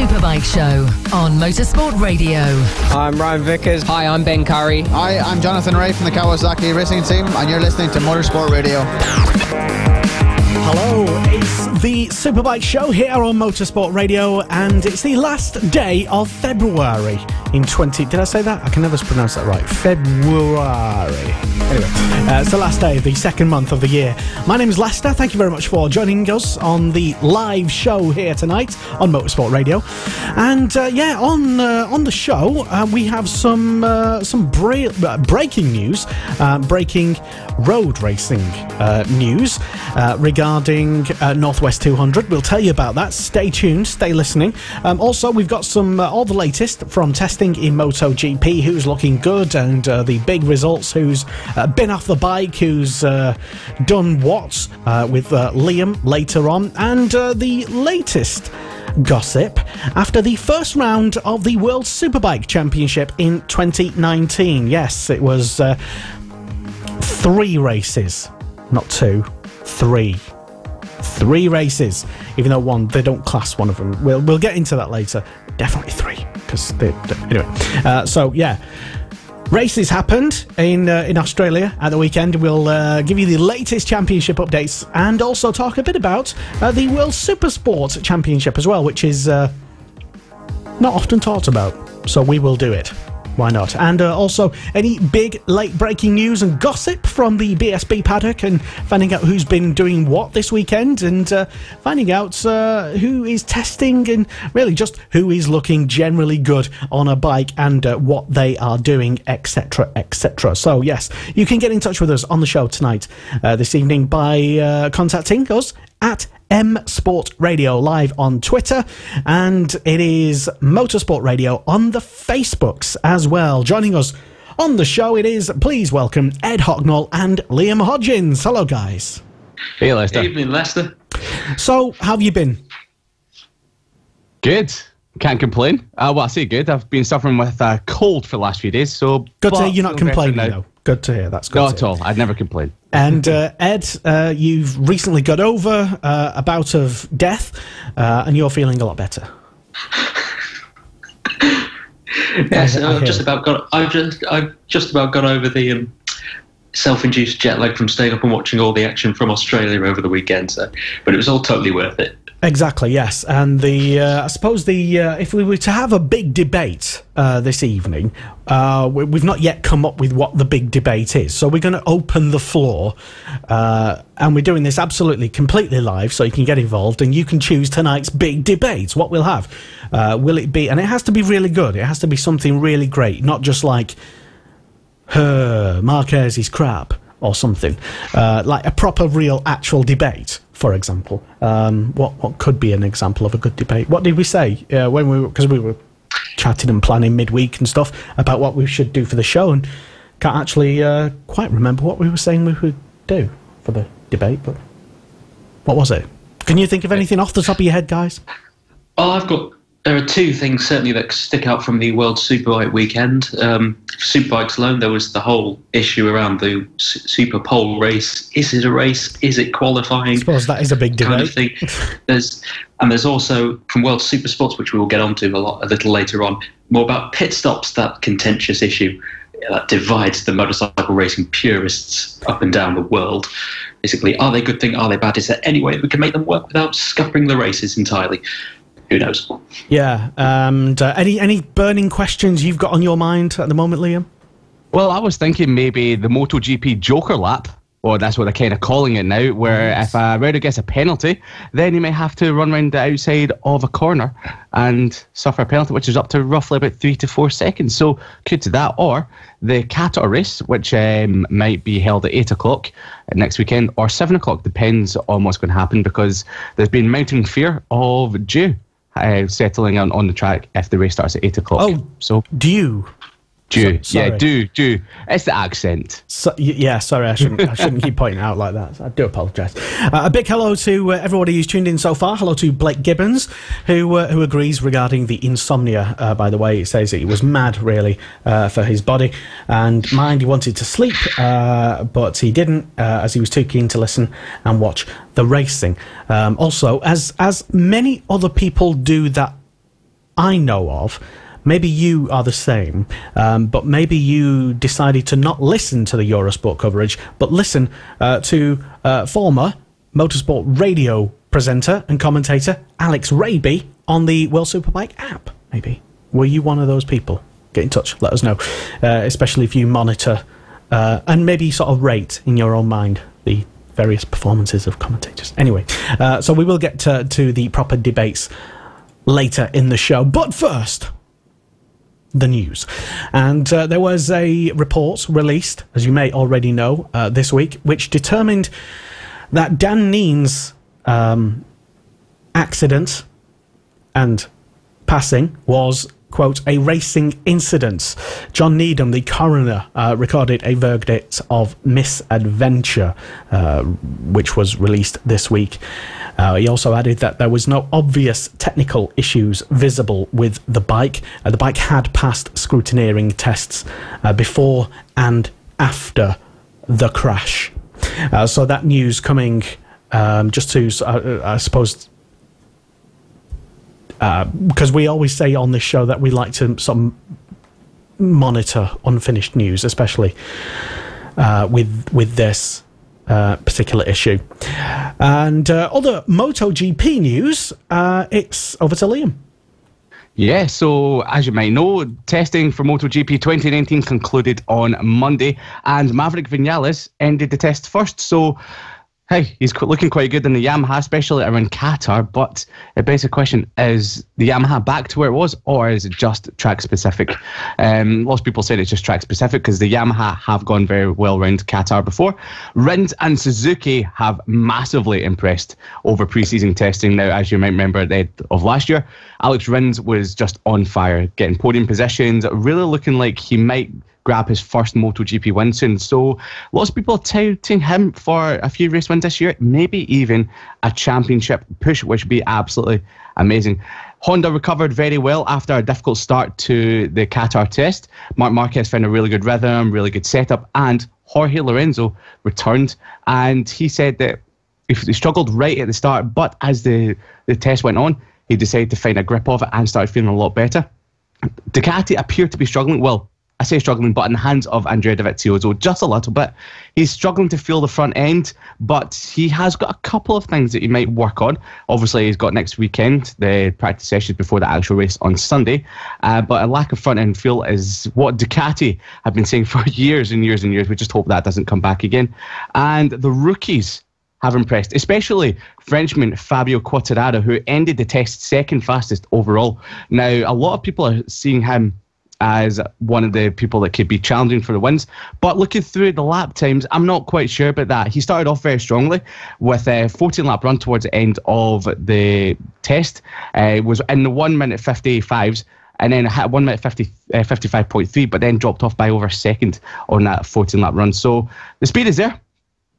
Superbike Show on Motorsport Radio. I'm Ryan Vickers. Hi, I'm Ben Curry. Hi, I'm Jonathan Ray from the Kawasaki Racing Team, and you're listening to Motorsport Radio. Hello, it's the Superbike Show here on Motorsport Radio, and it's the last day of February in 20... Did I say that? I can never pronounce that right. February. Anyway, it's the last day of the second month of the year. My name is Lester. Thank you very much for joining us on the live show here tonight on Motorsport Radio. And on the show, we have some breaking news, breaking road racing news regarding Northwest 200. We'll tell you about that. Stay tuned, stay listening. Also, we've got some all the latest from testing in MotoGP, who's looking good, and the big results, who's been off the bike, who's done what with Liam later on, and the latest gossip after the first round of the World Superbike Championship in 2019. Yes, it was 3 races, not 2, 3. 3 races, even though one, they don't class one of them. We'll get into that later. Definitely 3, because anyway. So yeah, races happened in Australia at the weekend. We'll give you the latest championship updates and also talk a bit about the World Supersport Championship as well, which is not often talked about. So we will do it. Why not? And also any big late breaking news and gossip from the BSB paddock, and finding out who's been doing what this weekend, and finding out who is testing, and really just who is looking generally good on a bike, and what they are doing, etc, etc. So yes, you can get in touch with us on the show tonight, this evening, by contacting us at M-Sport Radio live on Twitter, and it is Motorsport Radio on the Facebooks as well. Joining us on the show, it is, please welcome Ed Hocknall and Liam Hodgins. Hello, guys. Hey, Lester. Evening, Lester. So, how have you been? Good. Can't complain. Well, I say good. I've been suffering with a cold for the last few days, so... Good to hear you're not complaining, though. Good to hear. That's good. Not at all. I'd never complain. And Ed, you've recently got over a bout of death, and you're feeling a lot better. Yes, I've just about got over the self-induced jet lag from staying up and watching all the action from Australia over the weekend. So, but it was all totally worth it. Exactly, yes. And I suppose if we were to have a big debate this evening, we've not yet come up with what the big debate is. So we're going to open the floor, and we're doing this absolutely, completely live, so you can get involved, and you can choose tonight's big debate. What we'll have. Will it be, and it has to be really good, it has to be something really great, not just like, Marquez is crap, or something. Like a proper, real, actual debate. For example, what could be an example of a good debate? What did we say because we were chatting and planning midweek and stuff about what we should do for the show, and can't actually quite remember what we were saying we would do for the debate. But what was it? Can you think of anything off the top of your head, guys? Oh, there are 2 things certainly that stick out from the World Superbike weekend. For Superbikes alone, there was the whole issue around the Super Pole race. Is it a race? Is it qualifying? I suppose that is a big debate. Kind of thing. There's also from World Supersports, which we will get onto a little later on, more about pit stops. That contentious issue that divides the motorcycle racing purists up and down the world. Basically, are they a good thing? Are they bad? Is there any way we can make them work without scuppering the races entirely? Who knows? Yeah. Any burning questions you've got on your mind at the moment, Liam? Well, I was thinking maybe the MotoGP Joker lap, or that's what they're kind of calling it now, where if a rider gets a penalty, then he may have to run around the outside of a corner and suffer a penalty, which is up to roughly about 3 to 4 seconds. So could to that, or the Qatar race, which might be held at 8 o'clock next weekend, or 7 o'clock, depends on what's going to happen, because there's been mounting fear of dew settling on the track if the race starts at 8 o'clock. Oh, so dew. Dew. Yeah, dew. It's the accent. Sorry, I shouldn't keep pointing out like that. I do apologise. A big hello to everybody who's tuned in so far. Hello to Blake Gibbons, who agrees regarding the insomnia. By the way, he says he was mad, really, for his body and mind. He wanted to sleep, but he didn't, as he was too keen to listen and watch the racing. Also, as many other people do that I know of. Maybe you are the same, but maybe you decided to not listen to the Eurosport coverage, but listen to former Motorsport Radio presenter and commentator Alex Raby on the World Superbike app, maybe. Were you one of those people? Get in touch, let us know, especially if you monitor and maybe sort of rate in your own mind the various performances of commentators. Anyway, so we will get to the proper debates later in the show. But first, the news. And there was a report released, as you may already know, this week, which determined that Dan Neen's accident and passing was, quote, a racing incident. John Needham, the coroner, recorded a verdict of misadventure, which was released this week. He also added that there was no obvious technical issues visible with the bike. The bike had passed scrutineering tests before and after the crash. So that news coming just to, I suppose, because we always say on this show that we like to sort of monitor unfinished news, especially with this particular issue. And other MotoGP news, it's over to Liam. Yeah, so as you might know, testing for MotoGP 2019 concluded on Monday, and Maverick Vinales ended the test first. So, hey, he's looking quite good in the Yamaha, especially around Qatar, but it begs the question, is the Yamaha back to where it was, or is it just track-specific? Lots of people say it's just track-specific because the Yamaha have gone very well around Qatar before. Rins and Suzuki have massively impressed over pre-season testing. Now, as you might remember at the end of last year, Alex Rins was just on fire, getting podium positions, really looking like he might grab his first MotoGP win soon. So lots of people are touting him for a few race wins this year, maybe even a championship push, which would be absolutely amazing. Honda recovered very well after a difficult start to the Qatar test. Marc Marquez found a really good rhythm, really good setup, and Jorge Lorenzo returned, and he said that he struggled right at the start, but as the test went on, he decided to find a grip of it and started feeling a lot better. Ducati appeared to be struggling. Well, I say struggling, but in the hands of Andrea Dovizioso just a little bit. He's struggling to feel the front end, but he has got a couple of things that he might work on. Obviously, he's got next weekend, the practice sessions before the actual race on Sunday. But a lack of front end feel is what Ducati have been saying for years and years and years. We just hope that doesn't come back again. And the rookies have impressed, especially Frenchman Fabio Quartararo, who ended the test second fastest overall. Now, a lot of people are seeing him as one of the people that could be challenging for the wins. But looking through the lap times, I'm not quite sure about that. He started off very strongly with a 14-lap run towards the end of the test. Was in the 1 minute 55s, and then had 1 minute 55.3, but then dropped off by over a second on that 14-lap run. So the speed is there.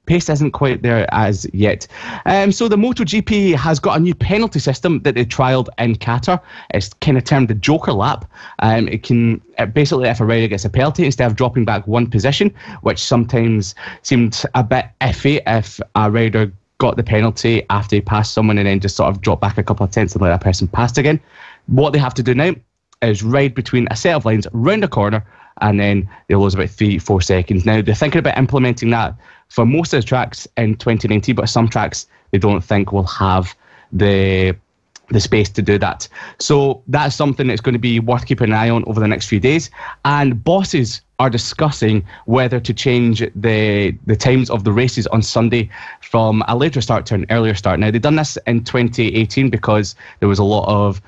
Pace isn't quite there as yet. So the MotoGP has got a new penalty system that they trialled in Qatar. It's kind of termed the Joker lap. It can basically, if a rider gets a penalty, instead of dropping back one position, which sometimes seemed a bit iffy if a rider got the penalty after he passed someone and then just sort of dropped back a couple of tenths and let that person pass again. What they have to do now is ride between a set of lines, round a corner, and then they lose about 3-4 seconds. Now, they're thinking about implementing that for most of the tracks in 2019, but some tracks they don't think will have the space to do that. So that's something that's going to be worth keeping an eye on over the next few days. And bosses are discussing whether to change the times of the races on Sunday from a later start to an earlier start. Now, they've done this in 2018 because there was a lot of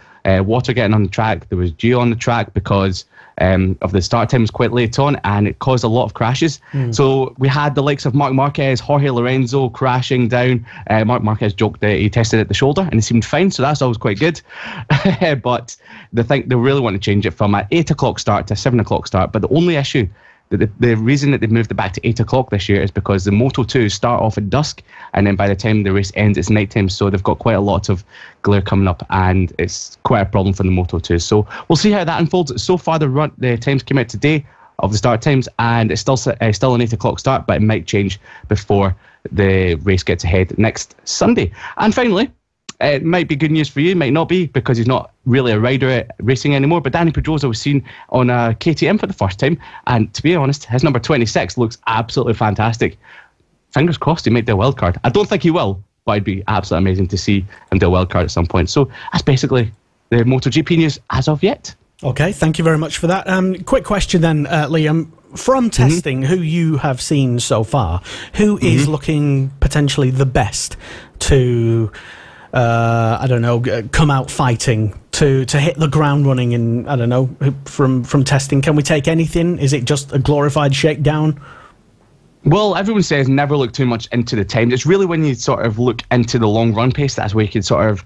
water getting on the track. There was dew on the track because of the start time was quite late on, and it caused a lot of crashes. So we had the likes of Marc Marquez, Jorge Lorenzo crashing down. Marc Marquez joked that he tested at the shoulder and he seemed fine, so that's always quite good. But they really want to change it from an 8 o'clock start to a 7 o'clock start. But the only issue, the reason that they've moved it back to 8 o'clock this year is because the Moto2 start off at dusk, and then by the time the race ends, it's nighttime. So they've got quite a lot of glare coming up, and it's quite a problem for the Moto2. So we'll see how that unfolds. So far, the times came out today of the start times, and it's still an 8 o'clock start, but it might change before the race gets ahead next Sunday. And finally, It might be good news for you, might not be, because he's not really a rider at racing anymore. But Danny Pedrosa was seen on a KTM for the first time, and to be honest, his number 26 looks absolutely fantastic. Fingers crossed he might do a wild card. I don't think he will, but it'd be absolutely amazing to see him do a wild card at some point. So that's basically the MotoGP news as of yet. Okay, thank you very much for that. Quick question then, Liam. From testing, who you have seen so far, who is looking potentially the best to, I don't know, come out fighting, to hit the ground running? And I don't know, from testing, can we take anything? Is it just a glorified shakedown? Well, everyone says never look too much into the times. It's really when you sort of look into the long run pace, that's where you can sort of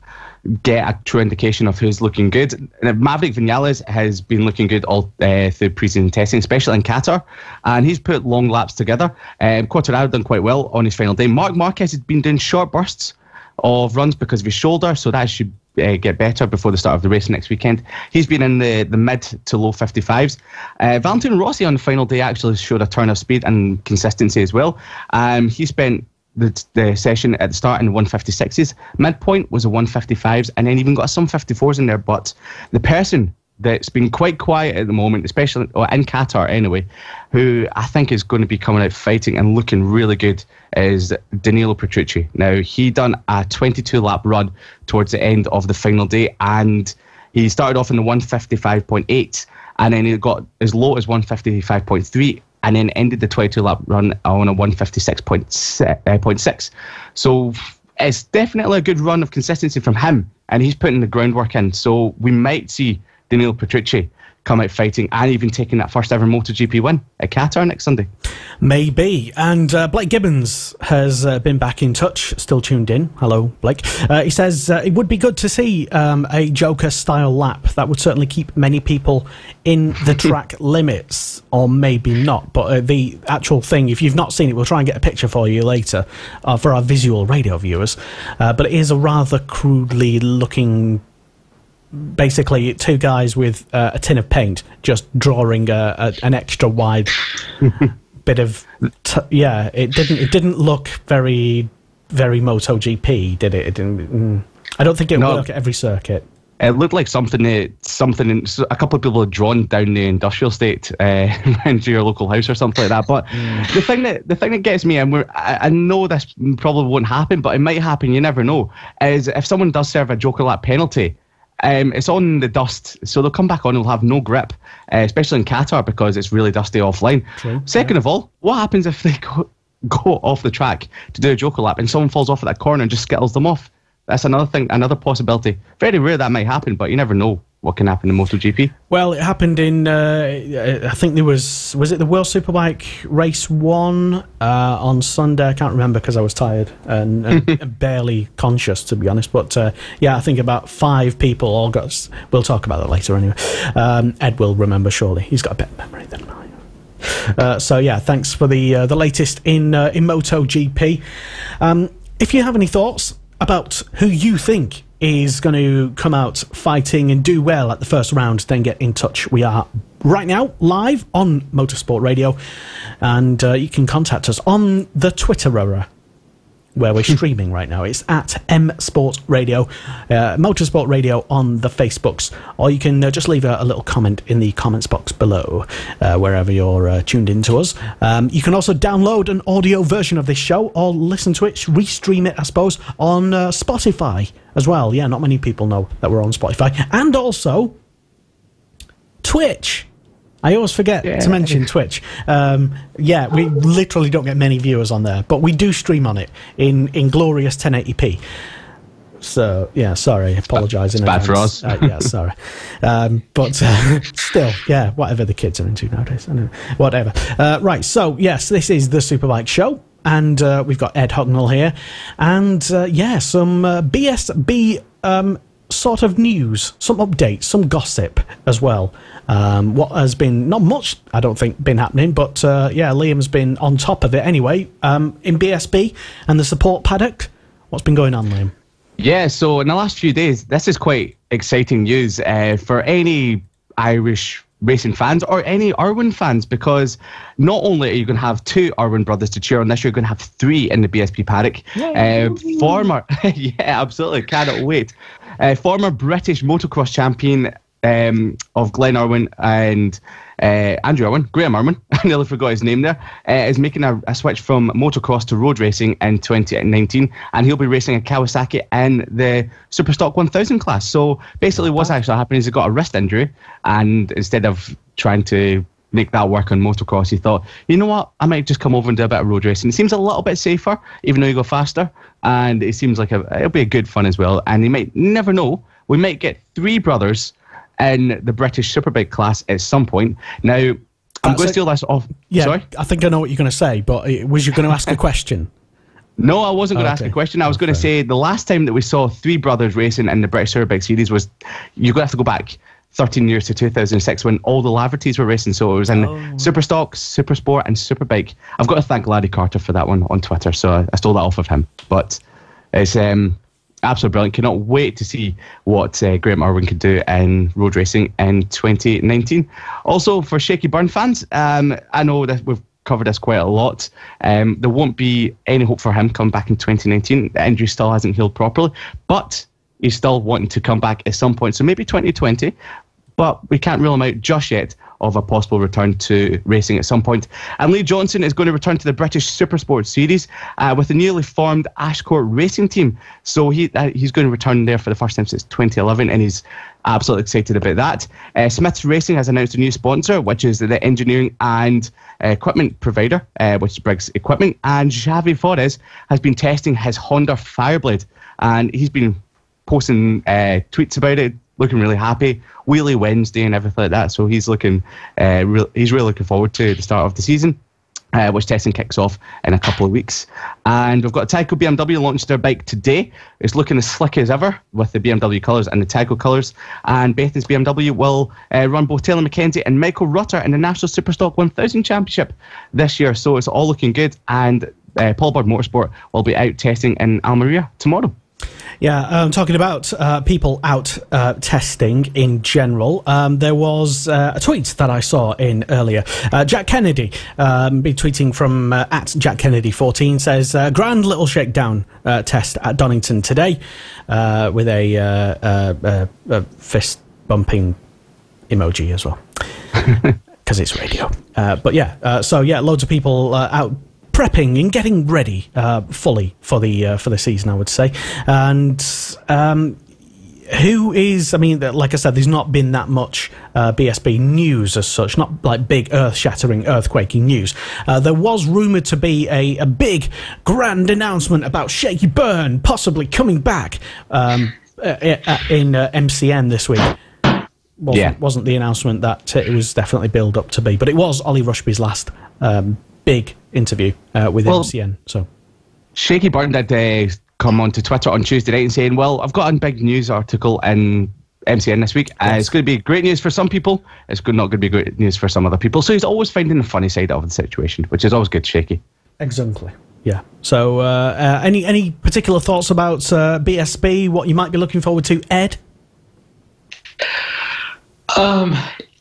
get a true indication of who's looking good. And Maverick Vinales has been looking good all through pre-season testing, especially in Qatar, and he's put long laps together. Quartararo done quite well on his final day. Marc Marquez has been doing short bursts of runs because of his shoulder, so that should get better before the start of the race next weekend. He's been in the mid to low 55s. Valentino Rossi on the final day actually showed a turn of speed and consistency as well. He spent the session at the start in 156s. Midpoint was a 155s, and then even got some 54s in there. But the person that's been quite quiet at the moment, especially in Qatar anyway, who I think is going to be coming out fighting and looking really good, is Danilo Petrucci. Now, he done a 22-lap run towards the end of the final day, and he started off in the 155.8, and then he got as low as 155.3, and then ended the 22-lap run on a 156.6. So it's definitely a good run of consistency from him, and he's putting the groundwork in. So we might see Danilo Petrucci come out fighting and even taking that first ever MotoGP win at Qatar next Sunday. Maybe. And Blake Gibbons has been back in touch, still tuned in. Hello, Blake. He says it would be good to see a Joker-style lap. That would certainly keep many people in the track limits, or maybe not. But the actual thing, if you've not seen it, we'll try and get a picture for you later for our visual radio viewers. But it is a rather crudely looking, basically two guys with a tin of paint just drawing an extra wide bit of it didn't look very MotoGP, did it? I don't think it would work at every circuit. It looked like something a couple of people had drawn down the industrial estate into your local house or something like that. But the thing that gets me, and I know this probably won't happen, but it might happen, you never know, is if someone does serve a Joker lap penalty, it's on the dust, so they'll come back on and they'll have no grip, especially in Qatar because it's really dusty offline. True. Second of all, what happens if they go off the track to do a Joker lap and someone falls off at that corner and just skittles them off? That's another thing, another possibility. Very rare that might happen, but you never know what can happen in MotoGP. Well, it happened in, I think there was it the World Superbike Race 1 on Sunday? I can't remember because I was tired and barely conscious, to be honest. But yeah, I think about 5 people all got, we'll talk about that later anyway. Ed will remember surely. He's got a better memory than I. So yeah, thanks for the latest in MotoGP. If you have any thoughts about who you think is going to come out fighting and do well at the first round, then get in touch. We are right now live on Motorsport Radio, and you can contact us on the Twitterer, where we're streaming right now. It's at M-Sport Radio, Motorsport Radio on the Facebooks, or you can just leave a little comment in the comments box below, wherever you're tuned in to us. You can also download an audio version of this show, or listen to it, restream it, I suppose, on Spotify as well. Yeah, not many people know that we're on Spotify. And also Twitch. I always forget to mention Twitch. Yeah, we literally don't get many viewers on there, but we do stream on it in glorious 1080p. So, yeah, sorry, apologise in advance. Bad for us. Yeah, sorry. But still, yeah, whatever the kids are into nowadays. Whatever. Right, so, yes, this is the Superbike Show, and we've got Ed Hucknall here, and, yeah, some BSB sort of news, some updates, some gossip as well. What has been, not much, I don't think, been happening, but yeah, Liam's been on top of it anyway. In BSB and the support paddock, what's been going on, Liam? Yeah, so in the last few days, this is quite exciting news for any Irish racing fans or any Irwin fans, because not only are you going to have 2 Irwin brothers to cheer on this year, you're going to have 3 in the BSP paddock. Former, yeah, absolutely, cannot wait. Former British motocross champion of Glen Irwin and Andrew Irwin, Graham Irwin, I nearly forgot his name there, is making a switch from motocross to road racing in 2019, and he'll be racing a Kawasaki in the Superstock 1000 class. So basically what's actually happening is he got a wrist injury, and instead of trying to make that work on motocross, he thought, you know what, I might just come over and do a bit of road racing. It seems a little bit safer, even though you go faster, and it seems like it'll be a good fun as well. And you might never know, we might get 3 brothers in the British Superbike class at some point. Now, I'm going to steal this off. Yeah, sorry? I think I know what you're going to say, but was you going to ask a question? No, I wasn't going to ask a question. I was going to say the last time that we saw 3 brothers racing in the British Superbike series was, you're going to have to go back 13 years to 2006 when all the Lavertys were racing. So it was in Superstock, Supersport and Superbike. I've got to thank Larry Carter for that one on Twitter, so I stole that off of him. But it's absolutely brilliant. Cannot wait to see what Graham Irwin can do in road racing in 2019. Also, for Shaky Byrne fans, I know that we've covered this quite a lot. There won't be any hope for him coming back in 2019. The injury still hasn't healed properly, but he's still wanting to come back at some point. So maybe 2020, but we can't rule him out just yet of a possible return to racing at some point. And Lee Johnson is going to return to the British Supersport Series with the newly formed Ashcourt Racing Team. So he's going to return there for the first time since 2011, and he's absolutely excited about that. Smith's Racing has announced a new sponsor, which is the engineering and equipment provider, which is Briggs Equipment. And Xavi Flores has been testing his Honda Fireblade, and he's been posting tweets about it, looking really happy. Wheelie Wednesday and everything like that. So he's looking, he's really looking forward to the start of the season, which testing kicks off in a couple of weeks. And we've got Tyco BMW launched their bike today. It's looking as slick as ever with the BMW colours and the Tyco colours. And Bethany's BMW will run both Taylor Mackenzie and Michael Rutter in the National Superstock 1000 Championship this year. So it's all looking good. And Paul Bird Motorsport will be out testing in Almeria tomorrow. Yeah, talking about people out testing in general, there was a tweet that I saw in earlier. Jack Kennedy, been tweeting from at Jack Kennedy 14, says, grand little shakedown test at Donington today with a fist bumping emoji as well, because it's radio. But yeah, so yeah, loads of people out prepping and getting ready fully for the season, I would say. And who is, I mean, like I said, there's not been that much BSB news as such, not like big earth-shattering, earthquaking news. There was rumoured to be a big, grand announcement about Shaky Byrne possibly coming back in MCN this week. Wasn't the announcement that it was definitely billed up to be, but it was Ollie Rushby's last big interview with MCN. So Shaky Byrne did come onto Twitter on Tuesday night and saying, well, I've got a big news article in MCN this week. It's going to be great news for some people. It's not going to be great news for some other people. So he's always finding the funny side of the situation, which is always good, Shaky. Exactly. Yeah. So any particular thoughts about BSB, what you might be looking forward to, Ed?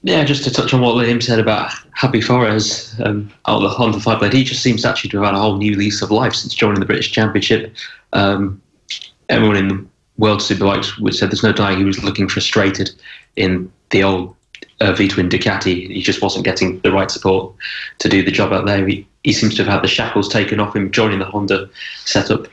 Yeah, just to touch on what Liam said about Happy Flores on the Honda Fireblade, he just seems actually to have had a whole new lease of life since joining the British Championship. Everyone in the World Superbikes would said there's no denying he was looking frustrated in the old V-twin Ducati. He just wasn't getting the right support to do the job out there. He seems to have had the shackles taken off him joining the Honda setup.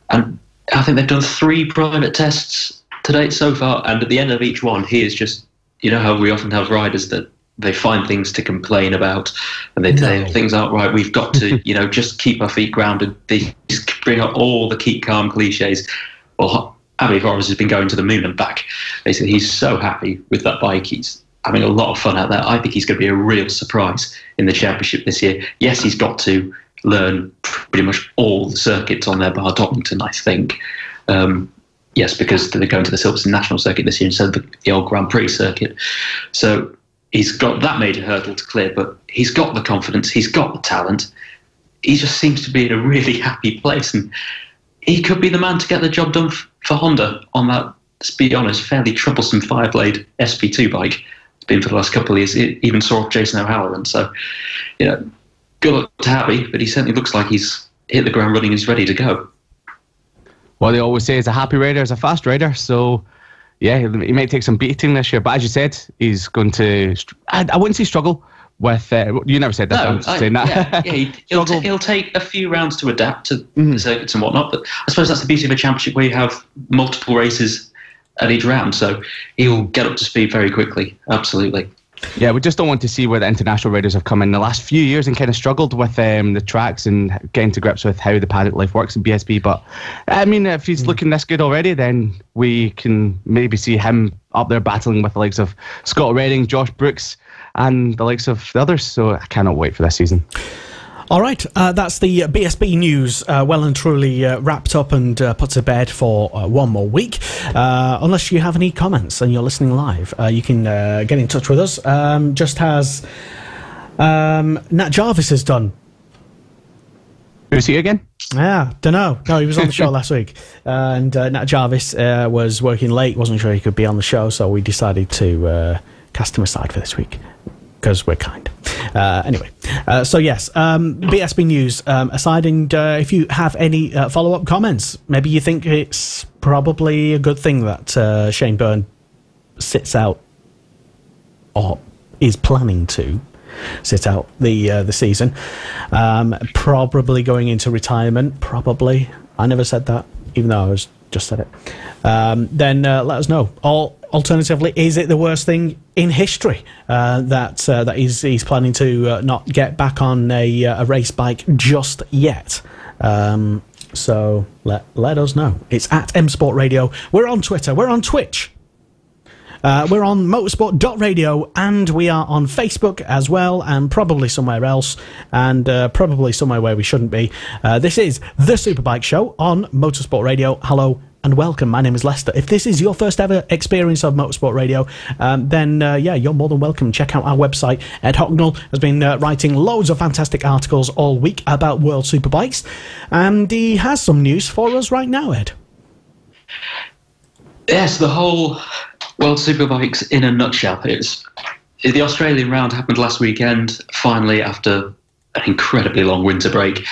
And I think they've done 3 private tests to date so far, and at the end of each one, he is just, you know how we often have riders that they find things to complain about and they say things aren't right. We've got to, just keep our feet grounded. They just bring up all the keep calm cliches. Well, Abby Flores has been going to the moon and back. They said he's so happy with that bike. He's having a lot of fun out there. I think he's going to be a real surprise in the championship this year. Yes, he's got to learn pretty much all the circuits on their bar Donington, I think. Yes, because they're going to the Silverstone National Circuit this year instead of the old Grand Prix circuit. So he's got that major hurdle to clear, but he's got the confidence, he's got the talent. He just seems to be in a really happy place, and he could be the man to get the job done for Honda on that, let's be honest, fairly troublesome Fireblade SP2 bike. been for the last couple of years. It even saw off Jason O'Halloran. So, good luck to Happy, but he certainly looks like he's hit the ground running. He's ready to go. Well, they always say is a happy rider is a fast rider. So, yeah, he might take some beating this year. But as you said, he's going to... I wouldn't say struggle with... you never said that. No, I'm saying that. He'll take a few rounds to adapt to the circuits and whatnot. But I suppose that's the beauty of a championship where you have multiple races at each round. So he'll get up to speed very quickly. Absolutely. Yeah, we just don't want to see where the international riders have come in the last few years and kind of struggled with the tracks and getting to grips with how the paddock life works in BSB. But, I mean, if he's looking this good already, then we can maybe see him up there battling with the likes of Scott Redding, Josh Brooks, and the likes of the others. So I cannot wait for this season. All right, that's the BSB news well and truly wrapped up and put to bed for one more week. Unless you have any comments and you're listening live, you can get in touch with us, just as Nat Jarvis has done. Who's he again? Yeah, don't know. No, he was on the show last week. And Nat Jarvis was working late, wasn't sure he could be on the show, so we decided to cast him aside for this week. Because we're kind. Anyway, so yes, BSB news aside, and if you have any follow-up comments, maybe you think it's probably a good thing that Shane Byrne sits out, or is planning to sit out the season, probably going into retirement, probably. I never said that, even though I was just said it. Then let us know. Alternatively, is it the worst thing in history that he's planning to not get back on a race bike just yet? So let us know. It's at M Sport Radio. We're on Twitter. We're on Twitch. We're on motorsport.radio, and we are on Facebook as well, and probably somewhere else, and probably somewhere where we shouldn't be. This is the Superbike Show on Motorsport Radio. Hello and welcome. My name is Lester. If this is your first ever experience of Motorsport Radio, then you're more than welcome. Check out our website. Ed Hocknell has been writing loads of fantastic articles all week about World Superbikes, and he has some news for us right now, Ed. Yes, the whole World Superbikes in a nutshell. The Australian round happened last weekend, finally, after an incredibly long winter break.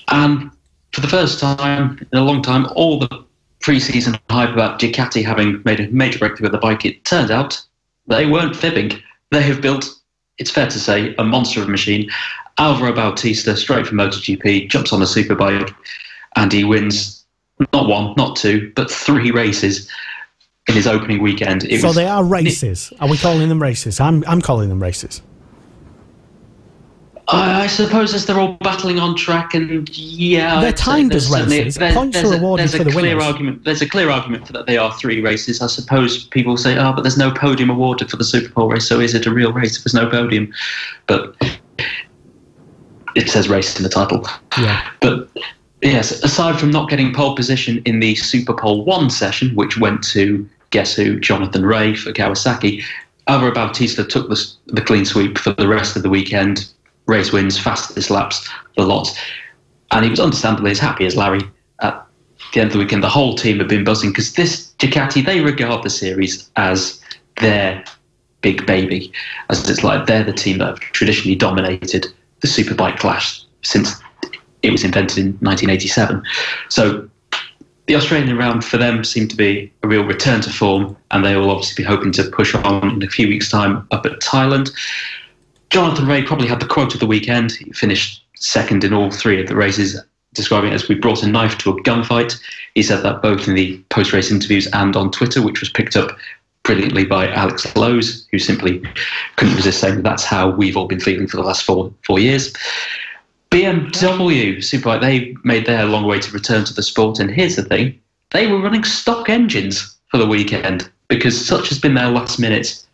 And for the first time in a long time, all the pre-season hype about Ducati having made a major breakthrough with the bike, it turned out they weren't fibbing. They have built, it's fair to say, a monster of a machine. Alvaro Bautista, straight from MotoGP, jumps on a Superbike, and he wins not one, not two, but 3 races in his opening weekend. So they are races. Are we calling them races? I'm calling them races. I suppose as they're all battling on track, and they're timed as races. Points are awarded for the winners. There's a clear argument for that they are 3 races. I suppose people say, but there's no podium awarded for the Super Pole race, so is it a real race if there's no podium? But it says race in the title. Yeah. But yes, aside from not getting pole position in the Super Pole 1 session, which went to, guess who, Jonathan Rea for Kawasaki, Alvaro Bautista took the clean sweep for the rest of the weekend. Race wins, fastest laps, the lot. And he was understandably as happy as Larry at the end of the weekend. The whole team had been buzzing because this Ducati, they regard the series as their big baby. As it's like they're the team that have traditionally dominated the Superbike class since it was invented in 1987. So the Australian round for them seemed to be a real return to form, and they will obviously be hoping to push on in a few weeks' time up at Thailand. Jonathan Rea probably had the quote of the weekend. He finished second in all 3 of the races, describing it as "we brought a knife to a gunfight." He said that both in the post-race interviews and on Twitter, which was picked up brilliantly by Alex Lowe's, who simply couldn't resist saying that that's how we've all been feeling for the last 4 years. BMW Superbike, they made their long way to return to the sport, and here's the thing, they were running stock engines for the weekend because such has been their last-minute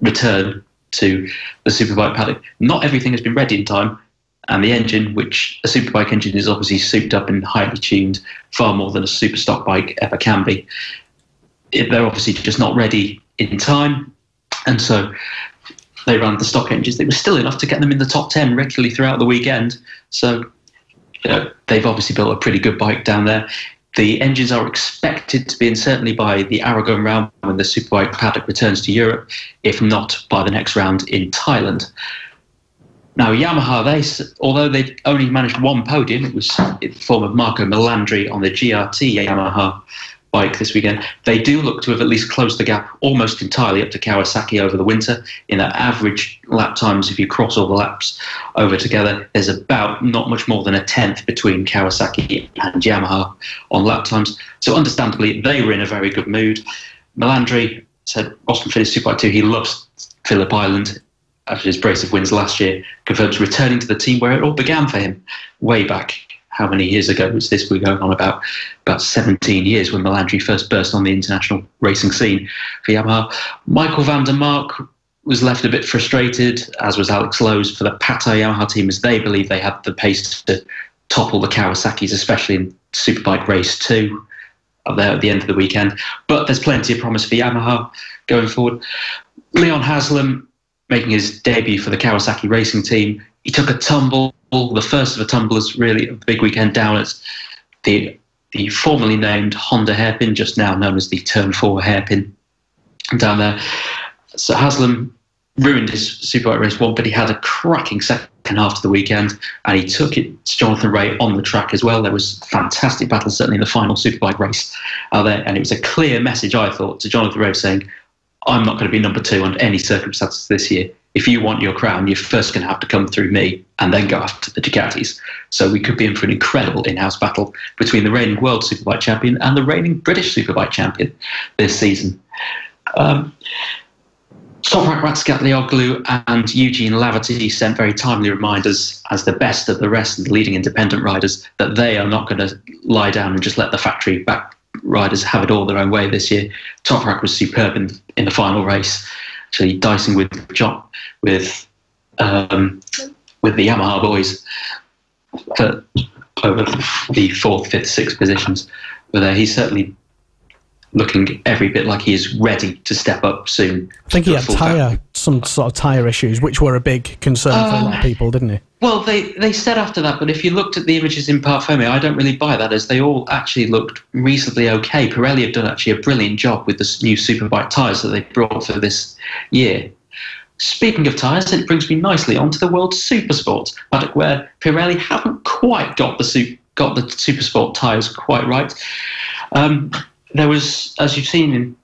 return to the Superbike paddock. Not everything has been ready in time, and the engine, which a Superbike engine is obviously souped up and highly tuned far more than a super stock bike ever can be, they're obviously just not ready in time, and so they ran the stock engines. It was still enough to get them in the top 10 regularly throughout the weekend, so they've obviously built a pretty good bike down there. The engines are expected to be in certainly by the Aragon round when the Superbike paddock returns to Europe, if not by the next round in Thailand. Now, Yamaha, although they only managed one podium, it was in the form of Marco Melandri on the GRT Yamaha bike this weekend. They do look to have at least closed the gap almost entirely up to Kawasaki over the winter. In their average lap times, if you cross all the laps over together, there's about not much more than a tenth between Kawasaki and Yamaha on lap times. So understandably, they were in a very good mood. Melandri said Austin finished Superbike 2. He loves Phillip Island after his brace of wins last year, confirms returning to the team where it all began for him way back. How many years ago was this? We're going on about 17 years when Melandri first burst on the international racing scene for Yamaha. Michael van der Mark was left a bit frustrated, as was Alex Lowe's for the Pata Yamaha team, as they believe they had the pace to topple the Kawasaki's, especially in Superbike Race 2 there at the end of the weekend. But there's plenty of promise for Yamaha going forward. Leon Haslam making his debut for the Kawasaki racing team. He took a tumble, the first of the tumblers really of the big weekend, down at the formerly named Honda hairpin, just now known as the Turn 4 hairpin down there. So Haslam ruined his Superbike Race 1, but he had a cracking second half of the weekend, and he took it to Jonathan Rea on the track as well. There was fantastic battle, certainly in the final Superbike race out there, and it was a clear message, I thought, to Jonathan Rea saying, I'm not going to be number 2 under any circumstances this year. If you want your crown, you're first going to have to come through me and then go after the Ducatis. So we could be in for an incredible in-house battle between the reigning World Superbike champion and the reigning British Superbike champion this season. Toprak Ratskatlioglu and Eugene Laverty sent very timely reminders as the best of the rest of the leading independent riders that they are not going to lie down and just let the factory back riders have it all their own way this year. Toprak was superb in the final race, actually dicing with the Yamaha boys for over the 4th, 5th, 6th positions. But he's certainly looking every bit like he is ready to step up soon. I think he had some sort of tyre issues, which were a big concern for a lot of people, didn't he? Well, they said after that, but if you looked at the images in Parfumé, I don't really buy that, as they all actually looked reasonably okay. Pirelli have done actually a brilliant job with the new Superbike tyres that they brought for this year. Speaking of tyres, it brings me nicely onto the World Supersport paddock, where Pirelli haven't quite got the Supersport tyres quite right. There was, as you've seen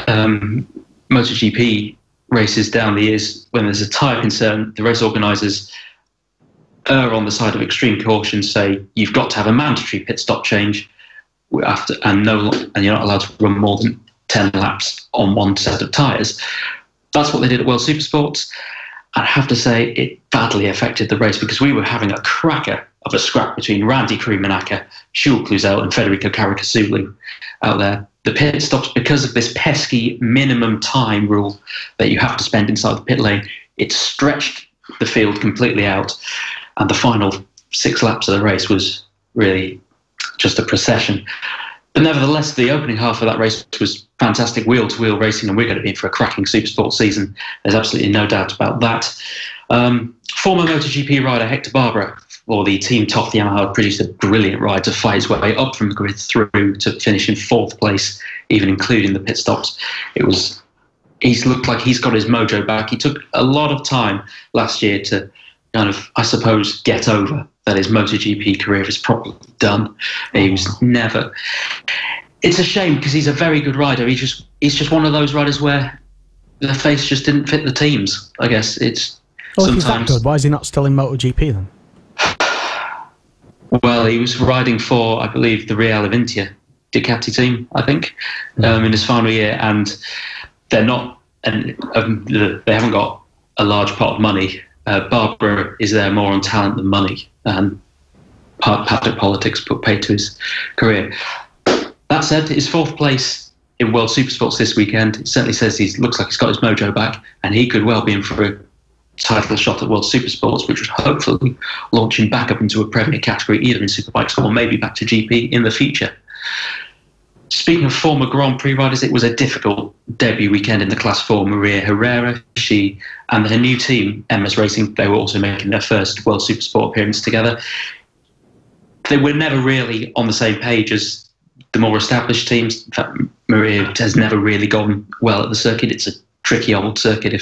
in MotoGP races down the years, when there's a tyre concern, the race organisers err on the side of extreme caution, say you've got to have a mandatory pit stop change and you're not allowed to run more than 10 laps on one set of tyres. That's what they did at World Supersports. I have to say it badly affected the race, because we were having a cracker of a scrap between Randy Krumenacker, Jules Cluzel and Federico Caricasulu out there. The pit stops, because of this pesky minimum time rule that you have to spend inside the pit lane, it stretched the field completely out, and the final 6 laps of the race was really just a procession. But nevertheless, the opening half of that race was fantastic wheel-to-wheel racing, and we're going to be in for a cracking Supersport season. There's absolutely no doubt about that. Former MotoGP rider Hector Barbera for the Team Toth Yamaha produced a brilliant ride to fight his way up from the grid through to finish in 4th place, even including the pit stops. He's looked like he's got his mojo back. He took a lot of time last year to kind of, I suppose, get over that his MotoGP career is probably done. He was never... It's a shame, because he's a very good rider. He's just one of those riders where the face just didn't fit the teams, I guess. It's if he's that good, why is he not still in MotoGP then? Well, he was riding for, I believe, the Real Avintia Ducati team, I think, in his final year, and they're not, and they haven't got a large pot of money. Barbera is there more on talent than money, and paddock politics put paid to his career. That said, his 4th place in World Supersports this weekend, it certainly says he looks like he's got his mojo back, and he could well be in for a title shot at World Supersports, which would hopefully launch him back up into a Premier category, either in Superbikes or maybe back to GP in the future. Speaking of former Grand Prix riders, it was a difficult debut weekend in the Class 4. Maria Herrera, she and her new team, MS Racing, they were also making their first World Supersport appearance together. they were never really on the same page as the more established teams. In fact, Maria has never really gone well at the circuit. It's a tricky old circuit.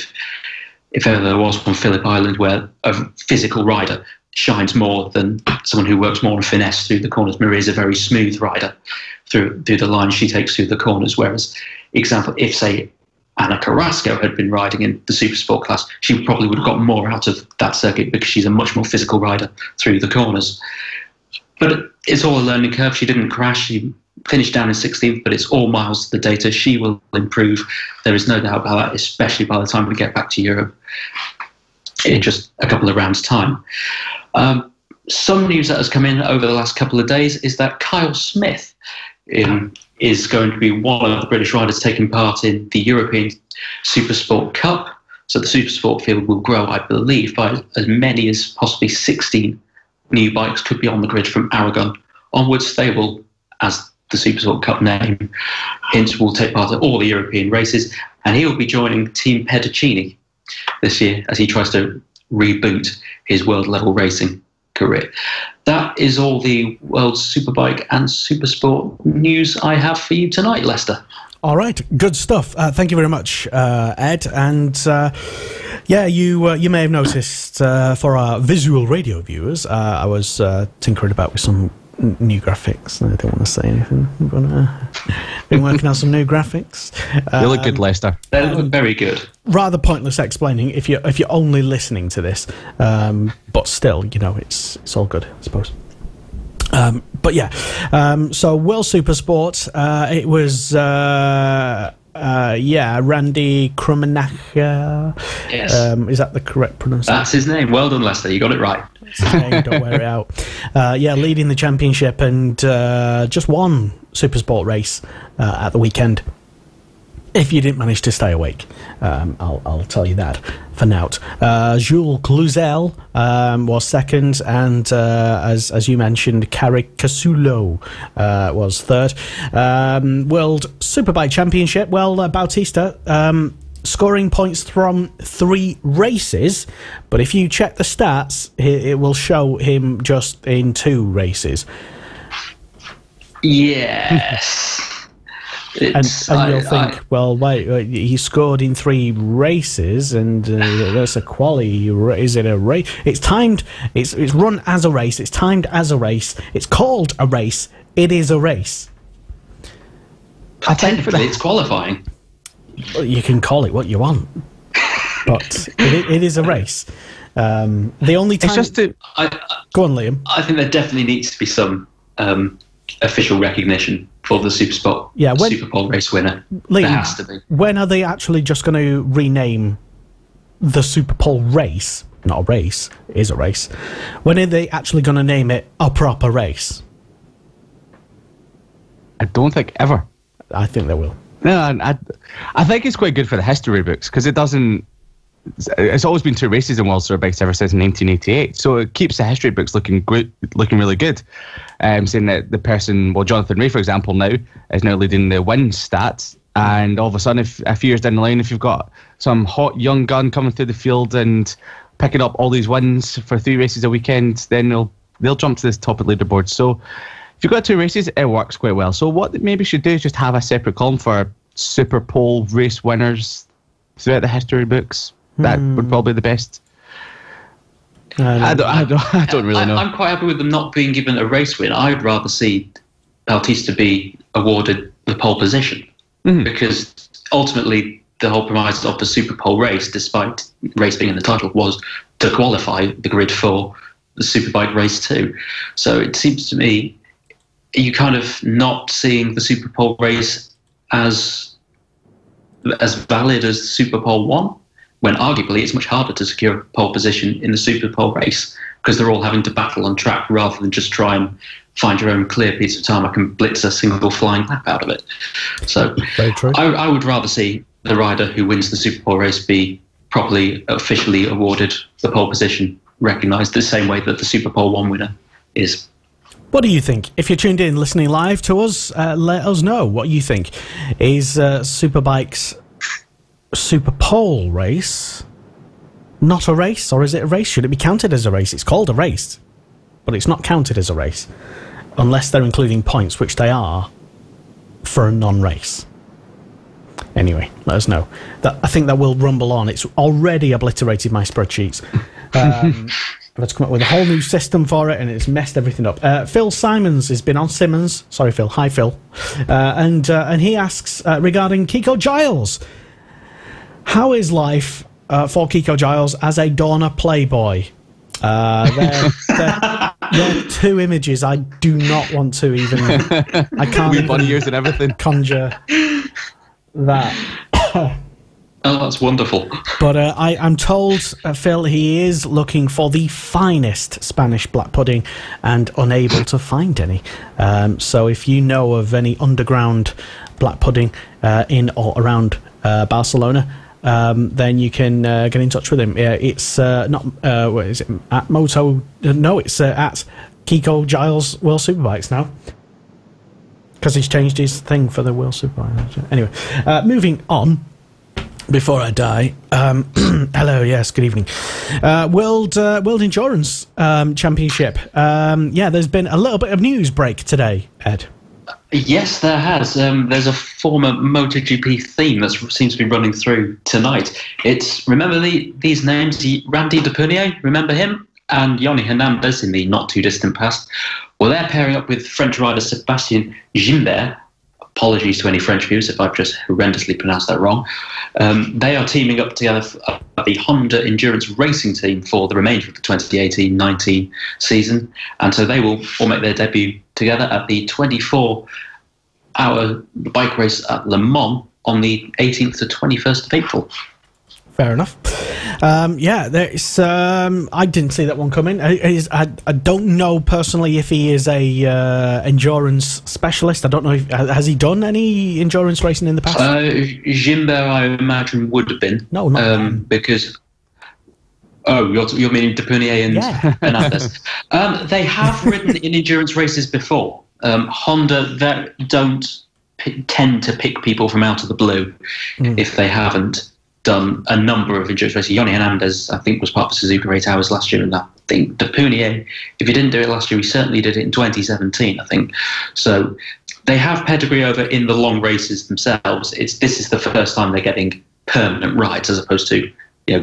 If ever there was one, Phillip Island, where a physical rider shines more than someone who works more on finesse through the corners. Maria is a very smooth rider through the line she takes through the corners. Whereas, example, if say Anna Carrasco had been riding in the super sport class, she probably would have got more out of that circuit because she's a much more physical rider through the corners. But it's all a learning curve. She didn't crash. She finished down in 16th, but it's all miles to the data. She will improve. There is no doubt about that, especially by the time we get back to Europe in just a couple of rounds' time. Some news that has come in over the last couple of days is that Kyle Smith is going to be one of the British riders taking part in the European Supersport Cup. So the Supersport field will grow, I believe, by as many as possibly 16 new bikes could be on the grid from Aragon onwards. They will, as the Supersport Cup name hints, will take part in all the European races, and he will be joining Team Pedicini this year as he tries to reboot his world-level racing career. That is all the World Superbike and Supersport news I have for you tonight, Lester. All right, good stuff. Thank you very much, Ed. And yeah, you may have noticed for our visual radio viewers, I was tinkering about with some new graphics. I don't want to say anything. Been working on some new graphics. You look good, Lester. They look very good. Rather pointless explaining if you're only listening to this, but still, it's all good, I suppose. But yeah, so World Supersport, it was Randy Krummenacher. Yes. Is that the correct pronunciation? That's his name. Well done, Lester. You got it right. Name, don't wear it out. Leading the championship and just one Supersport race at the weekend. If you didn't manage to stay awake, I'll tell you that for now. Jules Cluzel was second, and as you mentioned, Carrick Casulo was third. World Superbike Championship. Well, Bautista scoring points from 3 races, but if you check the stats, it will show him just in 2 races. Yes. And you'll think, well, wait, he scored in 3 races, and that's a quali. Is it a race? It's timed. It's run as a race. It's timed as a race. It's called a race. It is a race. Technically, it's qualifying. You can call it what you want, but it is a race. The only time... It's just to... Go on, Liam. I think there definitely needs to be some official recognition for the Superpole race winner. Liam, there has to be. When are they actually just going to rename the Superpole race? Not a race, it is a race. When are they actually going to name it a proper race? I don't think ever. I think they will. No, I think it's quite good for the history books because it doesn't. It's always been 2 races in World Superbikes ever since 1988, so it keeps the history books looking really good. Saying that the person, Jonathan Ray, for example, now is now leading the win stats, and all of a sudden, if a few years down the line, if you've got some hot young gun coming through the field and picking up all these wins for 3 races a weekend, then they'll jump to the top of the leaderboard. So if you've got 2 races, it works quite well. So what they maybe should do is just have a separate column for Superpole race winners throughout the history books. That would probably be the best. I don't really know. I'm quite happy with them not being given a race win. I'd rather see Bautista be awarded the pole position because ultimately the whole premise of the Superpole race, despite race being in the title, was to qualify the grid for the Superbike race too. So it seems to me you kind of not seeing the Superpole race as valid as Superpole 1. When arguably it's much harder to secure a pole position in the Superpole race because they're all having to battle on track rather than just try and find your own clear piece of tarmac and blitz a single flying lap out of it. So very true. I would rather see the rider who wins the Superpole race be properly, officially awarded the pole position, recognised the same way that the Superpole 1 winner is. What do you think? If you're tuned in listening live to us, let us know what you think. Is Superbike's Superpole race not a race, or is it a race? Should it be counted as a race? It's called a race. but it's not counted as a race unless they're including points, which they are for a non-race. Anyway, let us know. I think that will rumble on. It's already obliterated my spreadsheets. Let's come up with a whole new system for it, and it's messed everything up. Phil Simons has been on Simmons. Sorry, Phil. Hi, Phil. And he asks regarding Kiko Giles. How is life for Kiko Giles as a Dorna playboy? They're two images I do not want to even... I can't even bunny ears and everything. Conjure that. Oh, that's wonderful. But I'm told, Phil, he is looking for the finest Spanish black pudding and unable to find any. So if you know of any underground black pudding in or around Barcelona, then you can get in touch with him. It's not, what is it, at Moto? No, it's at Kiko Giles World Superbikes now. Because he's changed his thing for the World Superbike. Anyway, moving on. Before I die, hello, yes, good evening. World Endurance Championship. There's been a little bit of news break today, Ed. Yes, there has. There's a former MotoGP theme that seems to be running through tonight. Remember these names, Randy Depunier, remember him? And Yoni Hernandez in the not too distant past. Well, they're pairing up with French rider Sébastien Gimbert. Apologies to any French viewers if I've just horrendously pronounced that wrong. They are teaming up together at the Honda Endurance Racing Team for the remainder of the 2018-19 season. And so they will all make their debut together at the 24-hour bike race at Le Mans on the 18th to 21st of April. Fair enough. There's. I didn't see that one coming. I don't know personally if he is a endurance specialist. I don't know. Has he done any endurance racing in the past? Gimbert, I imagine, would have been. No, not because. Oh, you're meaning Depunier and Hernandez. They have ridden in endurance races before. Honda don't tend to pick people from out of the blue if they haven't done a number of endurance races. Yoni Hernandez, I think, was part of the Suzuka 8 Hours last year, and I think Depunier, if he didn't do it last year, he certainly did it in 2017, I think. So they have pedigree over in the long races themselves. This is the first time they're getting permanent rides as opposed to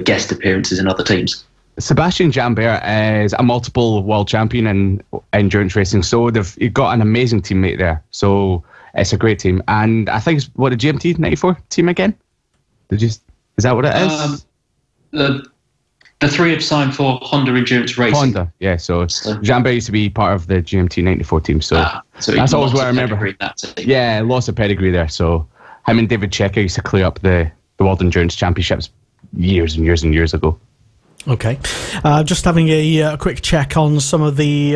guest appearances in other teams. Sébastien Gimbert is a multiple world champion in endurance racing, so you've got an amazing teammate there. So it's a great team, and I think it's the GMT 94 team again. Is that what it is? The three have signed for Honda Endurance Racing. Honda, yeah. So Gimbert used to be part of the GMT 94 team. So that's always what I remember. Yeah, lots of pedigree there. So him and David Checker used to clear up the World Endurance Championships years and years and years ago. Okay, just having a quick check on some of the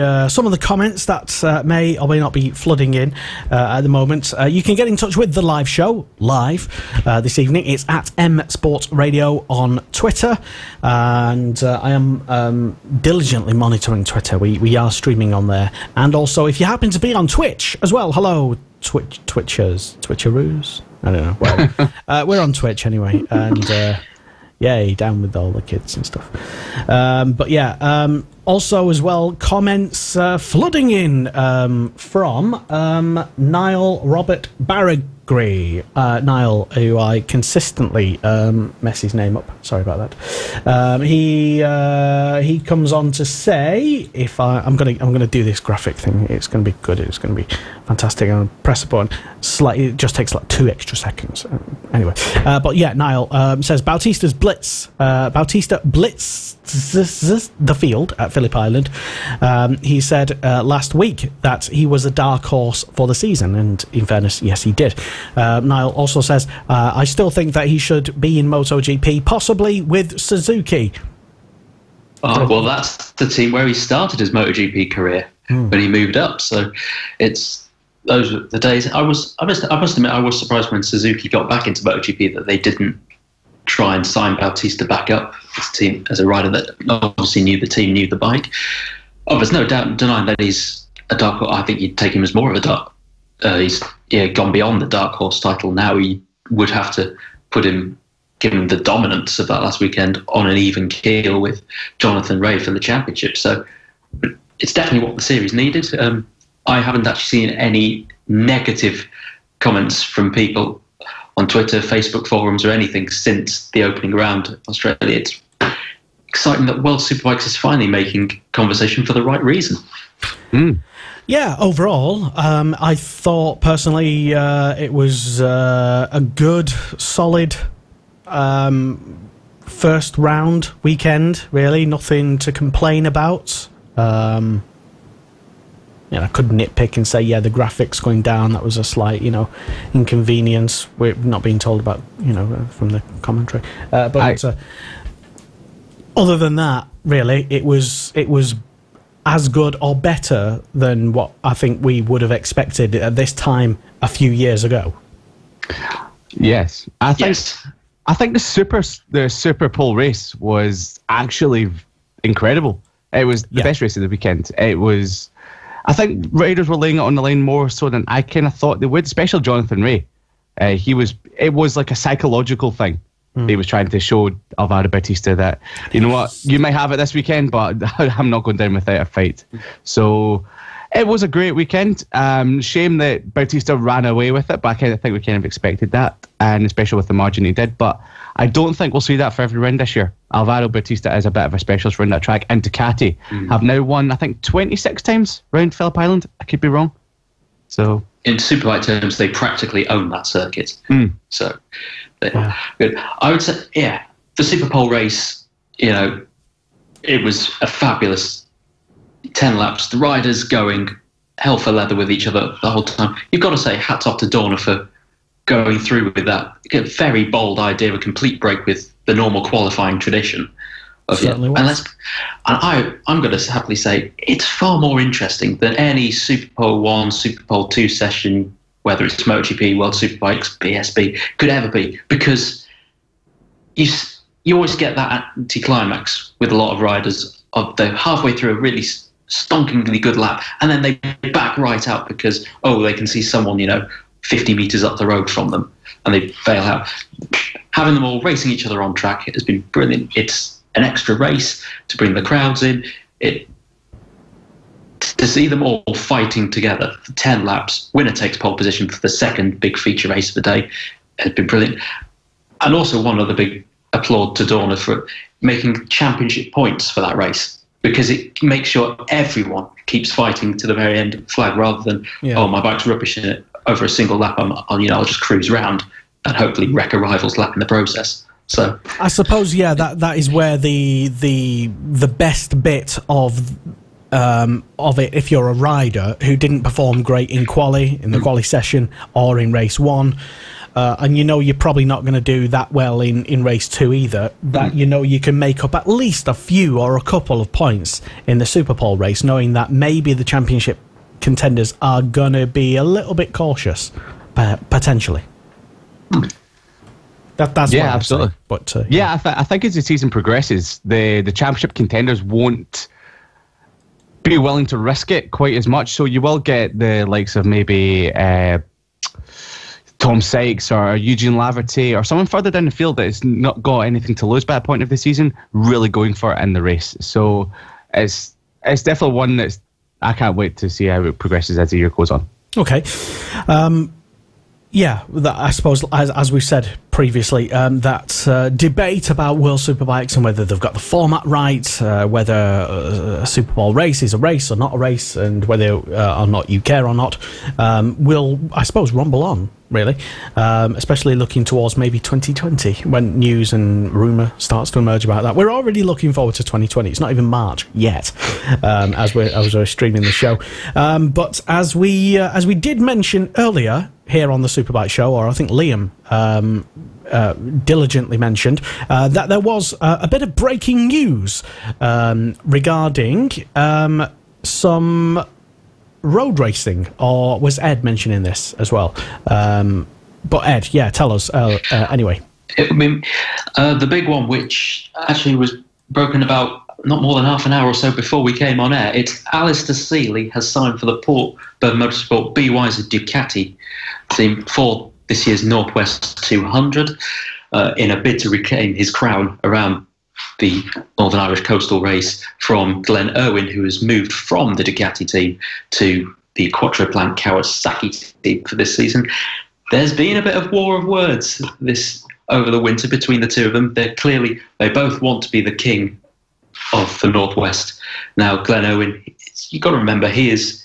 comments that may or may not be flooding in at the moment. You can get in touch with the live show live this evening. It's at M Sports Radio on Twitter, and I am diligently monitoring Twitter. We are streaming on there, and also if you happen to be on Twitch as well, hello Twitcheroos. I don't know. Well, we're on Twitch anyway, and. Yay, down with all the kids and stuff. Also as well, comments flooding in from Niall Robert Baragry. Niall, who I consistently mess his name up. Sorry about that. He comes on to say, I'm gonna do this graphic thing. It's gonna be good. It's gonna be fantastic. I'm gonna press a button. Slightly, it just takes like 2 extra seconds. Anyway, Niall says Bautista Blitz the field at Phillip Island. He said last week that he was a dark horse for the season, and in fairness, yes, he did. Niall also says, I still think that he should be in MotoGP, possibly with Suzuki. Oh, well, that's the team where he started his MotoGP career when he moved up. So those were the days. I must admit, I was surprised when Suzuki got back into MotoGP that they didn't try and sign Bautista back up as a rider that obviously knew the team, knew the bike. Oh, there's no doubt denying that he's a dark horse. I think you'd take him as more of a dark. He's gone beyond the dark horse title now. He would have to give him the dominance of that last weekend on an even keel with Jonathan Rea for the championship. So it's definitely what the series needed. I haven't actually seen any negative comments from people on Twitter, Facebook forums, or anything since the opening round of Australia. It's exciting that World Superbikes is finally making conversation for the right reason. Yeah, overall, I thought personally it was a good, solid first round weekend, really. Nothing to complain about. I could nitpick and say, yeah, the graphics going down, that was a slight, inconvenience. We're not being told about, from the commentary. Other than that, really, it was as good or better than what I think we would have expected at this time a few years ago. Yes, I think the Super Pole race was actually incredible. It was the best race of the weekend. It was. I think riders were laying it on the line more so than I kind of thought they would, especially Jonathan Ray. It was like a psychological thing. He was trying to show Alvaro Bautista that, you know what, you might have it this weekend, but I'm not going down without a fight. So it was a great weekend. Shame that Bautista ran away with it, but I kind of think we kind of expected that, and especially with the margin he did. But I don't think we'll see that for every round this year. Alvaro Bautista is a bit of a specialist around that track, and Ducati have now won, I think, 26 times round Phillip Island. I could be wrong. So in Superbike terms, they practically own that circuit. So good. I would say, the Super Pole race, it was a fabulous 10 laps. The riders going hell for leather with each other the whole time. You've got to say hats off to Dorna for going through with that very bold idea of a complete break with the normal qualifying tradition. Certainly was. And I'm going to happily say it's far more interesting than any Super Pole 1, Super Pole 2 session, whether it's MotoGP, World Superbikes, BSB, could ever be, because you always get that anticlimax with a lot of riders. They're halfway through a really stonkingly good lap, and then they back right out because, they can see someone, 50 metres up the road from them, and they fail out. Having them all racing each other on track has been brilliant. It's an extra race to bring the crowds in. To see them all fighting together for 10 laps, winner takes pole position for the second big feature race of the day, has been brilliant. And also one other big applaud to Dorna for making championship points for that race, because it makes sure everyone keeps fighting to the very end of the flag, rather than, my bike's rubbish in it over a single lap, I'll just cruise round and hopefully wreck a rival's lap in the process. So I suppose, that is where the best bit of it, if you're a rider who didn't perform great in the quali session or in race 1, and you're probably not going to do that well in race 2 either, that you can make up at least a few or a couple of points in the Super Pole race, knowing that maybe the championship contenders are going to be a little bit cautious, potentially. That's absolutely. But I think as the season progresses, the championship contenders won't be willing to risk it quite as much. So you will get the likes of maybe Tom Sykes or Eugene Laverty or someone further down the field that has not got anything to lose by a point of the season, really going for it in the race. So it's definitely one that's I can't wait to see how it progresses as the year goes on. Okay. I suppose, as we've said previously, that debate about World Superbikes and whether they've got the format right, whether a Super Bowl race is a race or not a race, and whether or not you care or not, will, I suppose, rumble on, really, especially looking towards maybe 2020, when news and rumour starts to emerge about that. We're already looking forward to 2020. It's not even March yet, as we're streaming the show. But as we did mention earlier here on the Superbike show, or I think Liam diligently mentioned, that there was a bit of breaking news regarding some road racing, or was Ed mentioning this as well? But Ed, tell us anyway. The big one, which actually was broken about not more than half an hour or so before we came on air, it's Alistair Seeley has signed for the Portburn Motorsport BY's Ducati team for this year's Northwest 200 in a bid to reclaim his crown around the Northern Irish Coastal Race from Glenn Irwin, who has moved from the Ducati team to the Quattroplank Kawasaki team for this season. There's been a bit of war of words over the winter between the two of them. They both want to be the king of the Northwest. Now, Glenn Irwin, you've got to remember, he is,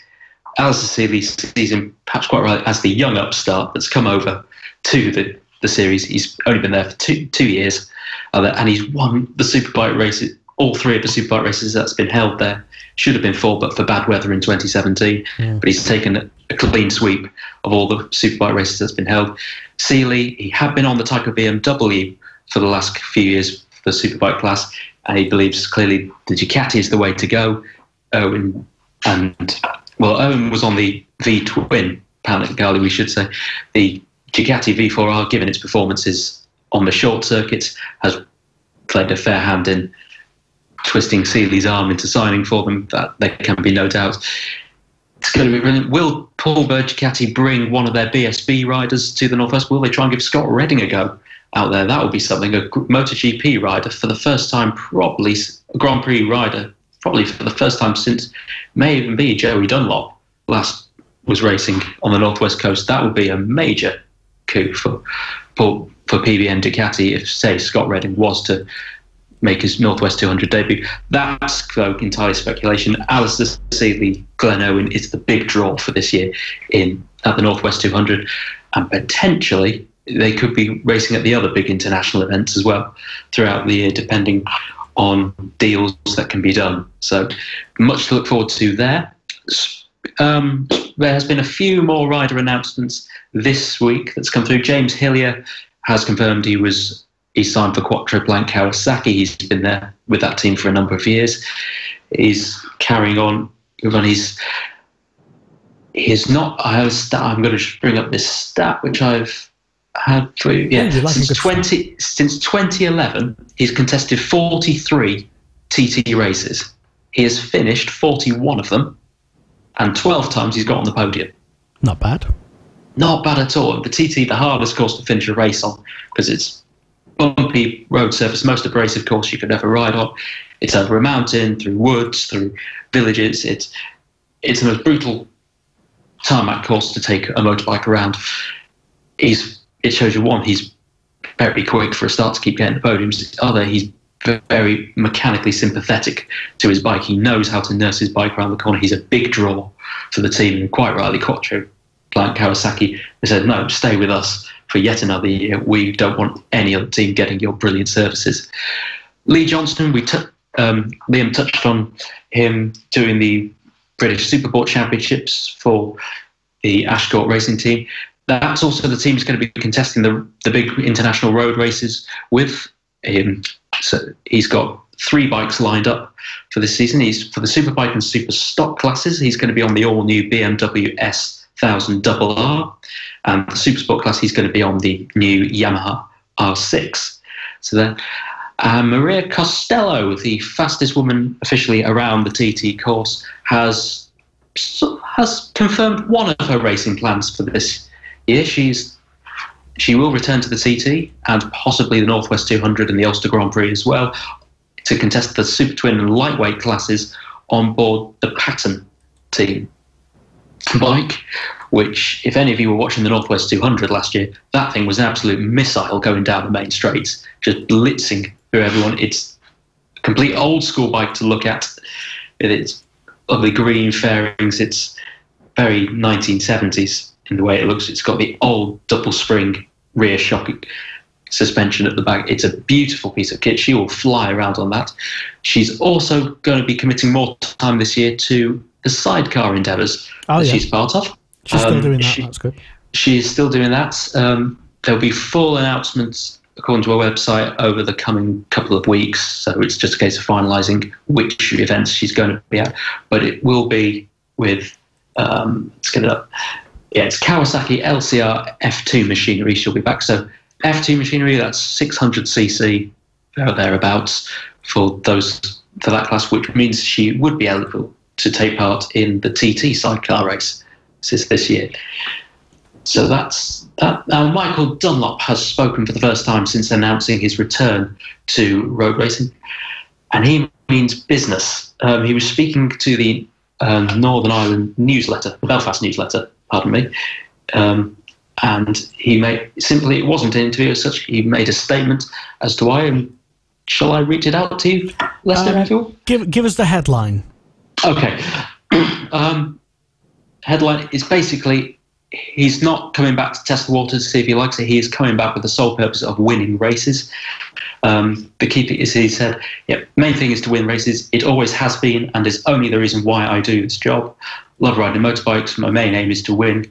Alistair Seeley sees him perhaps quite right as the young upstart that's come over to the series. He's only been there for two years, and he's won the Superbike races, all three of the Superbike races that's been held there. Should have been 4, but for bad weather in 2017. Yeah. But he's taken a clean sweep of all the Superbike races that's been held. Seeley, he had been on the Tyco BMW for the last few years for the Superbike class, and he believes clearly the Ducati is the way to go. Owen was on the V-twin Panigale, we should say. The Ducati V4R, given its performances on the short circuits, has played a fair hand in twisting Seeley's arm into signing for them. That there can be no doubt. It's going to be brilliant. Will Paul Bird Ducati bring one of their BSB riders to the Northwest? Will they try and give Scott Redding a go out there? That would be something. A MotoGP rider for the first time, probably a Grand Prix rider, probably for the first time since, may even be Joey Dunlop last was racing on the Northwest coast. That would be a major coup for PBN Ducati if, say, Scott Redding was to make his Northwest 200 debut. That's, though, entirely speculation. Alistair Seeley, Glenn Owen is the big draw for this year at the Northwest 200, and potentially they could be racing at the other big international events as well throughout the year, depending on deals that can be done. So much to look forward to there. There has been a few more rider announcements this week that's come through. James Hillier has confirmed he signed for Quattroplank Kawasaki. He's been there with that team for a number of years. He's carrying on. He's not. I have a stat. I'm going to bring up this stat which I've had for you. Yeah, since 2011, he's contested 43 TT races. He has finished 41 of them, and 12 times he's got on the podium. Not bad. Not bad at all. The TT, the hardest course to finish a race on, because it's bumpy road surface, most abrasive course you could ever ride on. It's over a mountain, through woods, through villages. It's the most brutal tarmac course to take a motorbike around. It shows you, one, he's very quick for a start to keep getting the podiums. Other, he's very mechanically sympathetic to his bike. He knows how to nurse his bike around the corner. He's a big draw for the team, and quite rightly, Quattroplank Kawasaki, they said, no, stay with us for yet another year. We don't want any other team getting your brilliant services. Lee Johnston, Liam touched on him doing the British Superbike Championships for the Ashcourt racing team. That's also the team who's going to be contesting the big international road races with him. So he's got 3 bikes lined up for this season. He's for the Superbike and Super Stock classes. He's going to be on the all-new BMW S1000RR. And the Super Sport class, he's going to be on the new Yamaha R6. So then, Maria Costello, the fastest woman officially around the TT course, has confirmed one of her racing plans for this year. She will return to the TT and possibly the Northwest 200 and the Ulster Grand Prix as well to contest the Super Twin and lightweight classes on board the Patton team bike, which, if any of you were watching the Northwest 200 last year, that thing was an absolute missile going down the main straights, just blitzing through everyone. It's a complete old school bike to look at. It's lovely green fairings. It's very 1970s in the way it looks. It's got the old double spring rear shock suspension at the back. It's a beautiful piece of kit. She will fly around on that. She's also going to be committing more time this year to the sidecar endeavours that she's part of. She's still doing that. That's good. She is still doing that. There'll be full announcements according to her website over the coming couple of weeks. So it's just a case of finalising which events she's going to be at. But it will be with, let's get it up. Yeah, it's Kawasaki LCR F2 machinery. She'll be back. So F2 machinery, that's 600cc thereabouts for that class, which means she would be eligible to take part in the TT sidecar race this year. So that's that. Now, Michael Dunlop has spoken for the first time since announcing his return to road racing, and he means business. He was speaking to the Northern Ireland newsletter, the Belfast newsletter, pardon me, and he made simply, it wasn't an interview as such, he made a statement as to why, and shall I read it out to you, Lester? Give us the headline. Okay. Headline is basically, he's not coming back to test the waters to see if he likes it. He is coming back with the sole purpose of winning races. The key thing is, he said, main thing is to win races. It always has been and is only the reason why I do this job. Love riding motorbikes. My main aim is to win.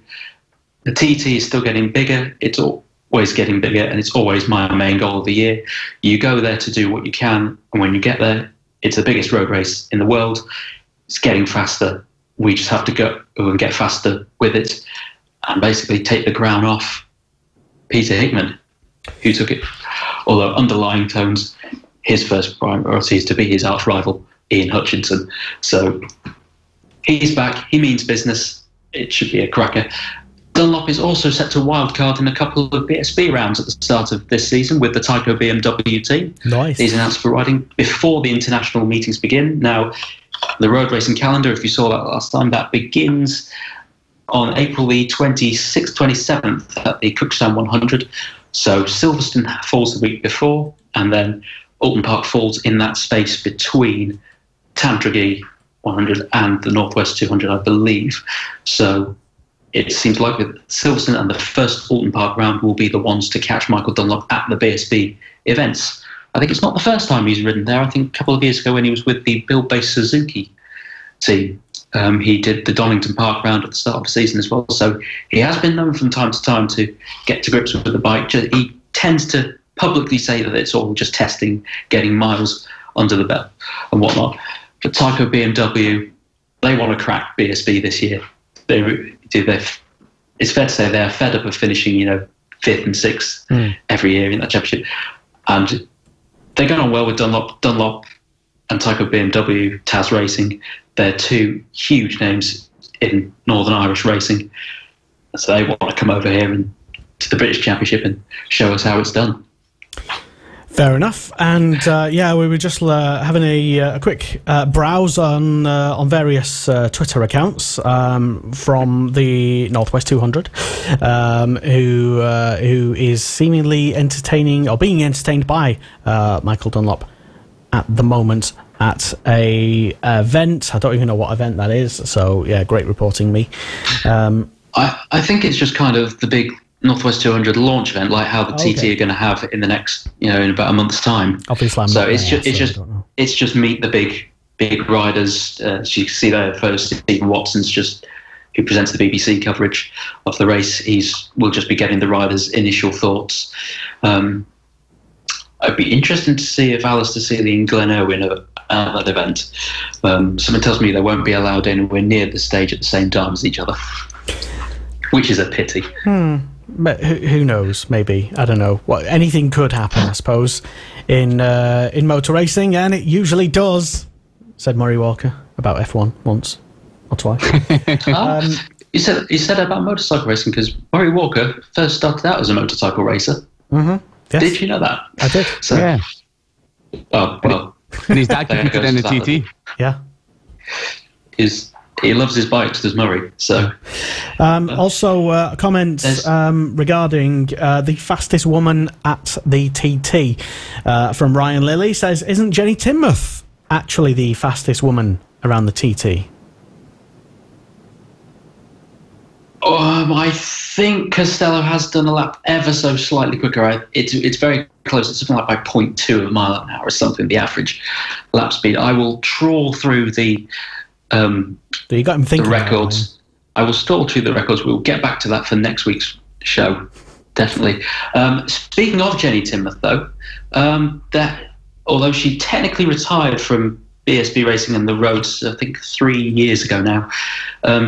The TT is still getting bigger. It's always getting bigger, and it's always my main goal of the year. You go there to do what you can, and when you get there, it's the biggest road race in the world. It's getting faster. We just have to go and get faster with it and basically take the crown off Peter Hickman, who took it. Although underlying tones, his first priority is to be his arch rival, Ian Hutchinson. So he's back. He means business. It should be a cracker. Dunlop is also set to wildcard in a couple of BSB rounds at the start of this season with the Tyco BMW team. Nice. He's announced for riding before the international meetings begin. Now, the road racing calendar, if you saw that last time, that begins on April the 26th, 27th at the Cookstown 100. So Silverstone falls the week before, and then Alton Park falls in that space between Tandragee 100 and the Northwest 200, I believe. So it seems like that Silverstone and the first Alton Park round will be the ones to catch Michael Dunlop at the BSB events. I think it's not the first time he's ridden there. I think a couple of years ago when he was with the Bill-based Suzuki team, he did the Donington Park round at the start of the season as well. So he has been known from time to time to get to grips with the bike. He tends to publicly say that it's all just testing, getting miles under the belt and whatnot. But Tyco BMW, they want to crack BSB this year. It's fair to say they're fed up of finishing, 5th and 6th every year in that championship. And they get on well with Dunlop and Tyco BMW, Taz Racing. They're two huge names in Northern Irish racing. So they want to come over here and to the British Championship and show us how it's done. Fair enough. And we were just having a quick browse on various Twitter accounts from the Northwest 200, who is seemingly entertaining or being entertained by Michael Dunlop at the moment at a event. I don't even know what event that is. So yeah, great reporting, me. I think it's just kind of the big Northwest 200 launch event, like how the TT are going to have in the next, in about a month's time. Obviously, it's just meet the big riders. As you can see there first, Stephen Watson's who presents the BBC coverage of the race. We'll just be getting the riders' initial thoughts. I'd be interested to see if Alistair Seeley and Glenn Irwin are at that event. Someone tells me they won't be allowed anywhere near the stage at the same time as each other, which is a pity. But who knows? Maybe, I don't know. Anything could happen, I suppose, in motor racing, and it usually does. Said Murray Walker about F1 once or twice. You said about motorcycle racing because Murray Walker first started out as a motorcycle racer. Mm-hmm. Yes. Did you know that? I did. So, yeah. Oh well. And his dad competed in the TT. Yeah. He loves his bikes, does Murray. So, also comments regarding the fastest woman at the TT from Ryan Lilly says, "Isn't Jenny Tinmouth actually the fastest woman around the TT?" I think Costello has done a lap ever so slightly quicker. It's very close. It's something like by 0.2 of a mile an hour or something, the average lap speed. I will trawl through the you got him thinking the records. I will trawl through the records. We'll get back to that for next week's show, definitely. Speaking of Jenny Tinmouth, though, that although she technically retired from BSB racing and the roads, I think 3 years ago now,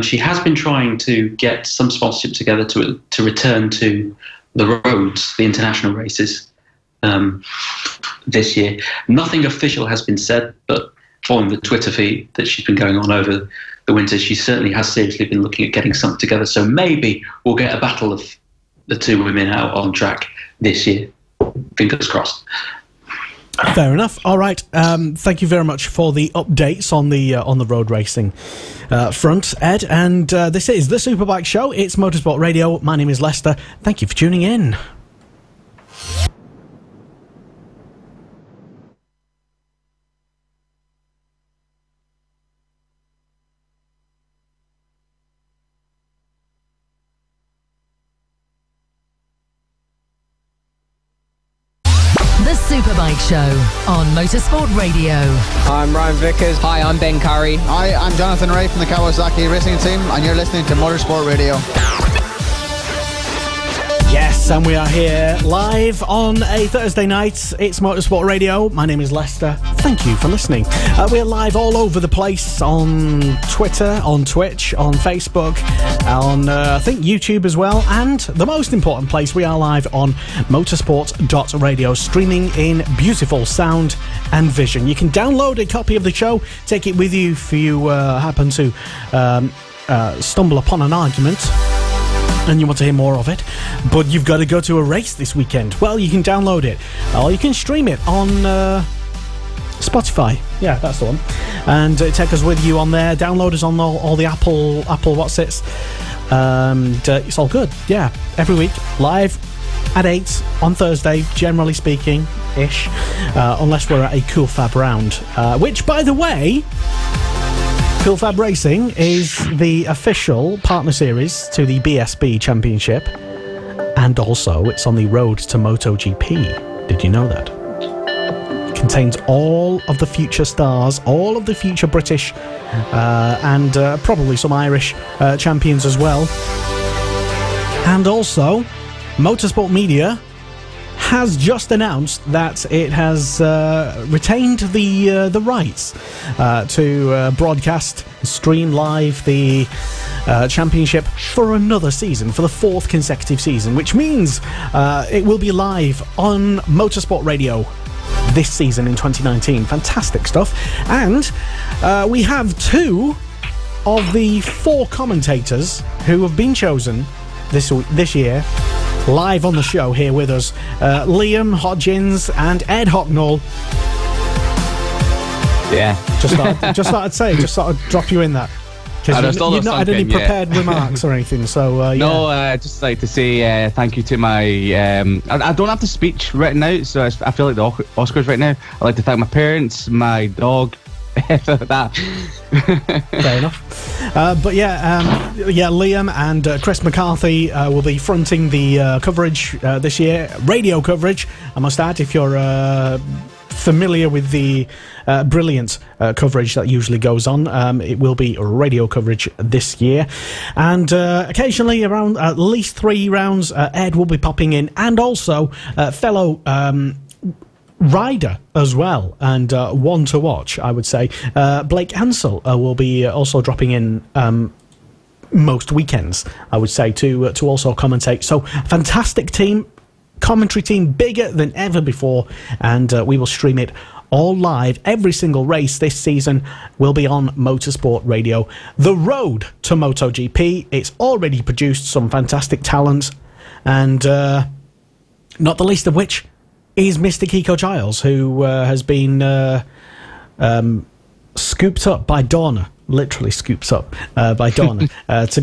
she has been trying to get some sponsorship together to return to the roads, the international races, this year. Nothing official has been said, but following the Twitter feed that she's been going on over the winter, she certainly has seriously been looking at getting something together. So maybe we'll get a battle of the two women out on track this year. Fingers crossed. Fair enough. All right. Thank you very much for the updates on the road racing front, Ed. And this is the Superbike Show. It's Motorsport Radio. My name is Lester. Thank you for tuning in. Superbike Show on Motorsport Radio. I'm Ryan Vickers. Hi, I'm Ben Curry. Hi, I'm Jonathan Ray from the Kawasaki Racing Team, and you're listening to Motorsport Radio. Yes, and we are here live on a Thursday night. It's Motorsport Radio. My name is Lester. Thank you for listening. We're live all over the place on Twitter, on Twitch, on Facebook, on I think YouTube as well. And the most important place, we are live on motorsport.radio, streaming in beautiful sound and vision. You can download a copy of the show, take it with you if you happen to stumble upon an argument and you want to hear more of it, but you've got to go to a race this weekend. Well, you can download it, or you can stream it on Spotify. Yeah, that's the one. And take us with you on there. Download us on all the Apple what's-its. It's all good. Yeah, every week, live at 8 on Thursday, generally speaking, ish, unless we're at a Cool Fab round, which, by the way, Cool Fab Racing is the official partner series to the BSB Championship, and also it's on the road to MotoGP. Did you know that? It contains all of the future stars, all of the future British and probably some Irish champions as well. And also, Motorsport Media has just announced that it has retained the rights to broadcast, stream live the championship for another season, for the 4th consecutive season, which means it will be live on Motorsport Radio this season in 2019. Fantastic stuff. And we have 2 of the 4 commentators who have been chosen this year live on the show here with us, Liam Hodgins and Ed Hocknall. Yeah. Just thought I'd drop you in that. Because you've not had any prepared remarks or anything, so yeah. No, I'd just like to say thank you to my... I don't have the speech written out, so I feel like the Oscars right now. I'd like to thank my parents, my dog, that. Fair enough. But Liam and Chris McCarthy will be fronting the coverage this year. Radio coverage, I must add, if you're familiar with the brilliant coverage that usually goes on. It will be radio coverage this year. And occasionally, around at least 3 rounds, Ed will be popping in, and also fellow rider as well, and one to watch, I would say. Blake Ansell will be also dropping in most weekends, I would say, to also commentate. So, fantastic team, commentary team, bigger than ever before, and we will stream it all live. Every single race this season will be on Motorsport Radio. The road to MotoGP, it's already produced some fantastic talent, and not the least of which is Mr. Kiko Giles, who has been scooped up by Dorna, literally scoops up by Dorna, to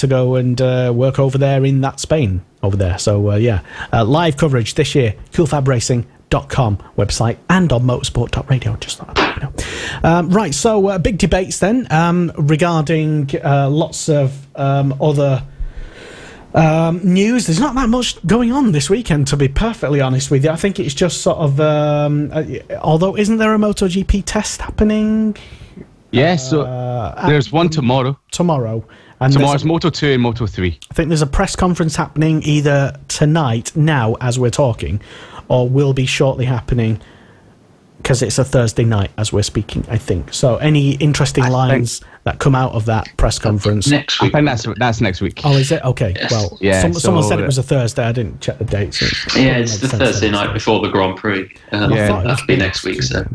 go and work over there in that Spain over there. So live coverage this year, coolfabracing.com website and on motorsport.radio. Just thought I'd let you know. Right, so big debates then regarding lots of other news. There's not that much going on this weekend, to be perfectly honest with you. I think it's just sort of although isn't there a MotoGP test happening? Yes, so there's one tomorrow. And tomorrow's Moto 2 and Moto 3. I think there's a press conference happening either tonight, now as we're talking, or will be shortly happening because it's a Thursday night as we're speaking, I think. So any interesting lines that come out of that press conference? Next week. I think that's next week. Oh, is it? Okay. Yes. Well, Yeah, someone said it so- was a Thursday. I didn't check the dates. Yeah, it's the Thursday night before the Grand Prix. I thought it was That'll be next week. So,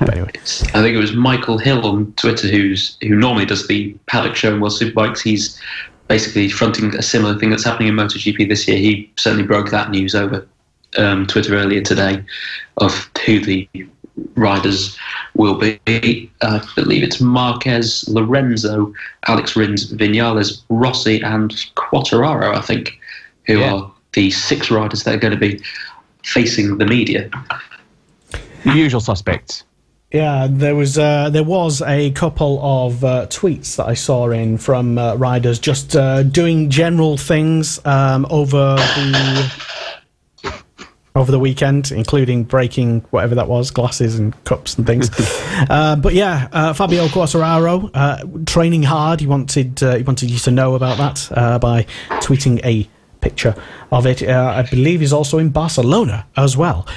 But anyway. I think it was Michael Hill on Twitter who normally does the paddock show in World Superbikes. He's basically fronting a similar thing that's happening in MotoGP this year. He certainly broke that news over Twitter earlier today of who the riders will be. I believe it's Marquez, Lorenzo, Alex Rins, Vinales, Rossi, and Quartararo, I think, who are the 6 riders that are going to be facing the media. The usual suspects. Yeah, there was a couple of tweets that I saw in from riders just doing general things over the weekend, including breaking whatever that was, glasses and cups and things. But yeah, Fabio Quartararo training hard. He wanted you to know about that by tweeting a picture of it. I believe he's also in Barcelona as well,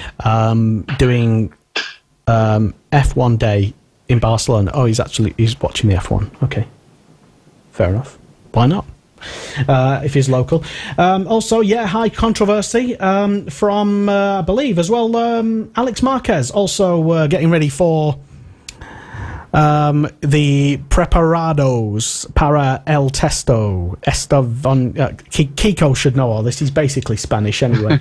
doing F1 day in Barcelona. Oh, he's watching the F1. Okay, fair enough. Why not? If he's local. Also, high controversy from, I believe, as well, Alex Marquez, also getting ready for the Preparados para el Testo. Kiko should know all this. He's basically Spanish anyway.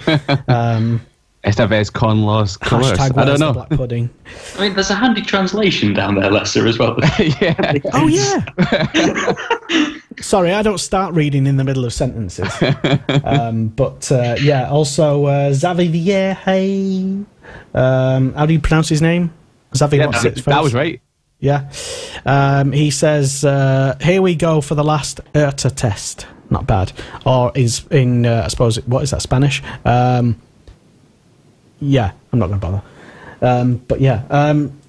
Esta vez con los colores. Hashtag I don't the know. black pudding. I mean, there's a handy translation down there, Lester, as well. Yeah. Oh, yeah. Sorry, I don't start reading in the middle of sentences. Also Xavier, how do you pronounce his name? Xavier, That was right. Yeah. He says, here we go for the last ERTA test. Not bad. Or is in, I suppose, what is that, Spanish? Yeah, I'm not going to bother.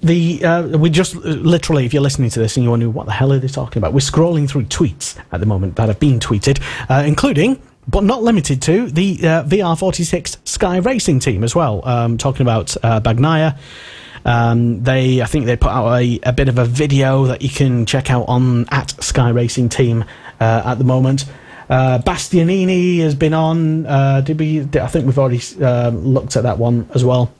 We just literally, if you're listening to this and you wonder what the hell are they talking about, we're scrolling through tweets at the moment that have been tweeted, including, but not limited to, the VR46 Sky Racing team as well. Talking about Bagnaia. I think they put out a bit of a video that you can check out on at Sky Racing Team at the moment. Bastianini has been on. I think we've already looked at that one as well.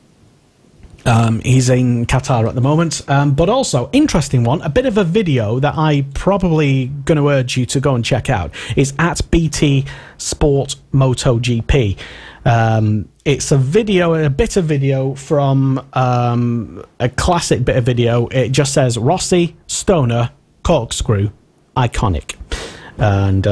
He's in Qatar at the moment. But also, interesting one, a bit of a video that I probably going to urge you to go and check out is at BT Sport MotoGP. It's a bit of video from a classic bit of video. It just says Rossi, Stoner, Corkscrew, iconic. And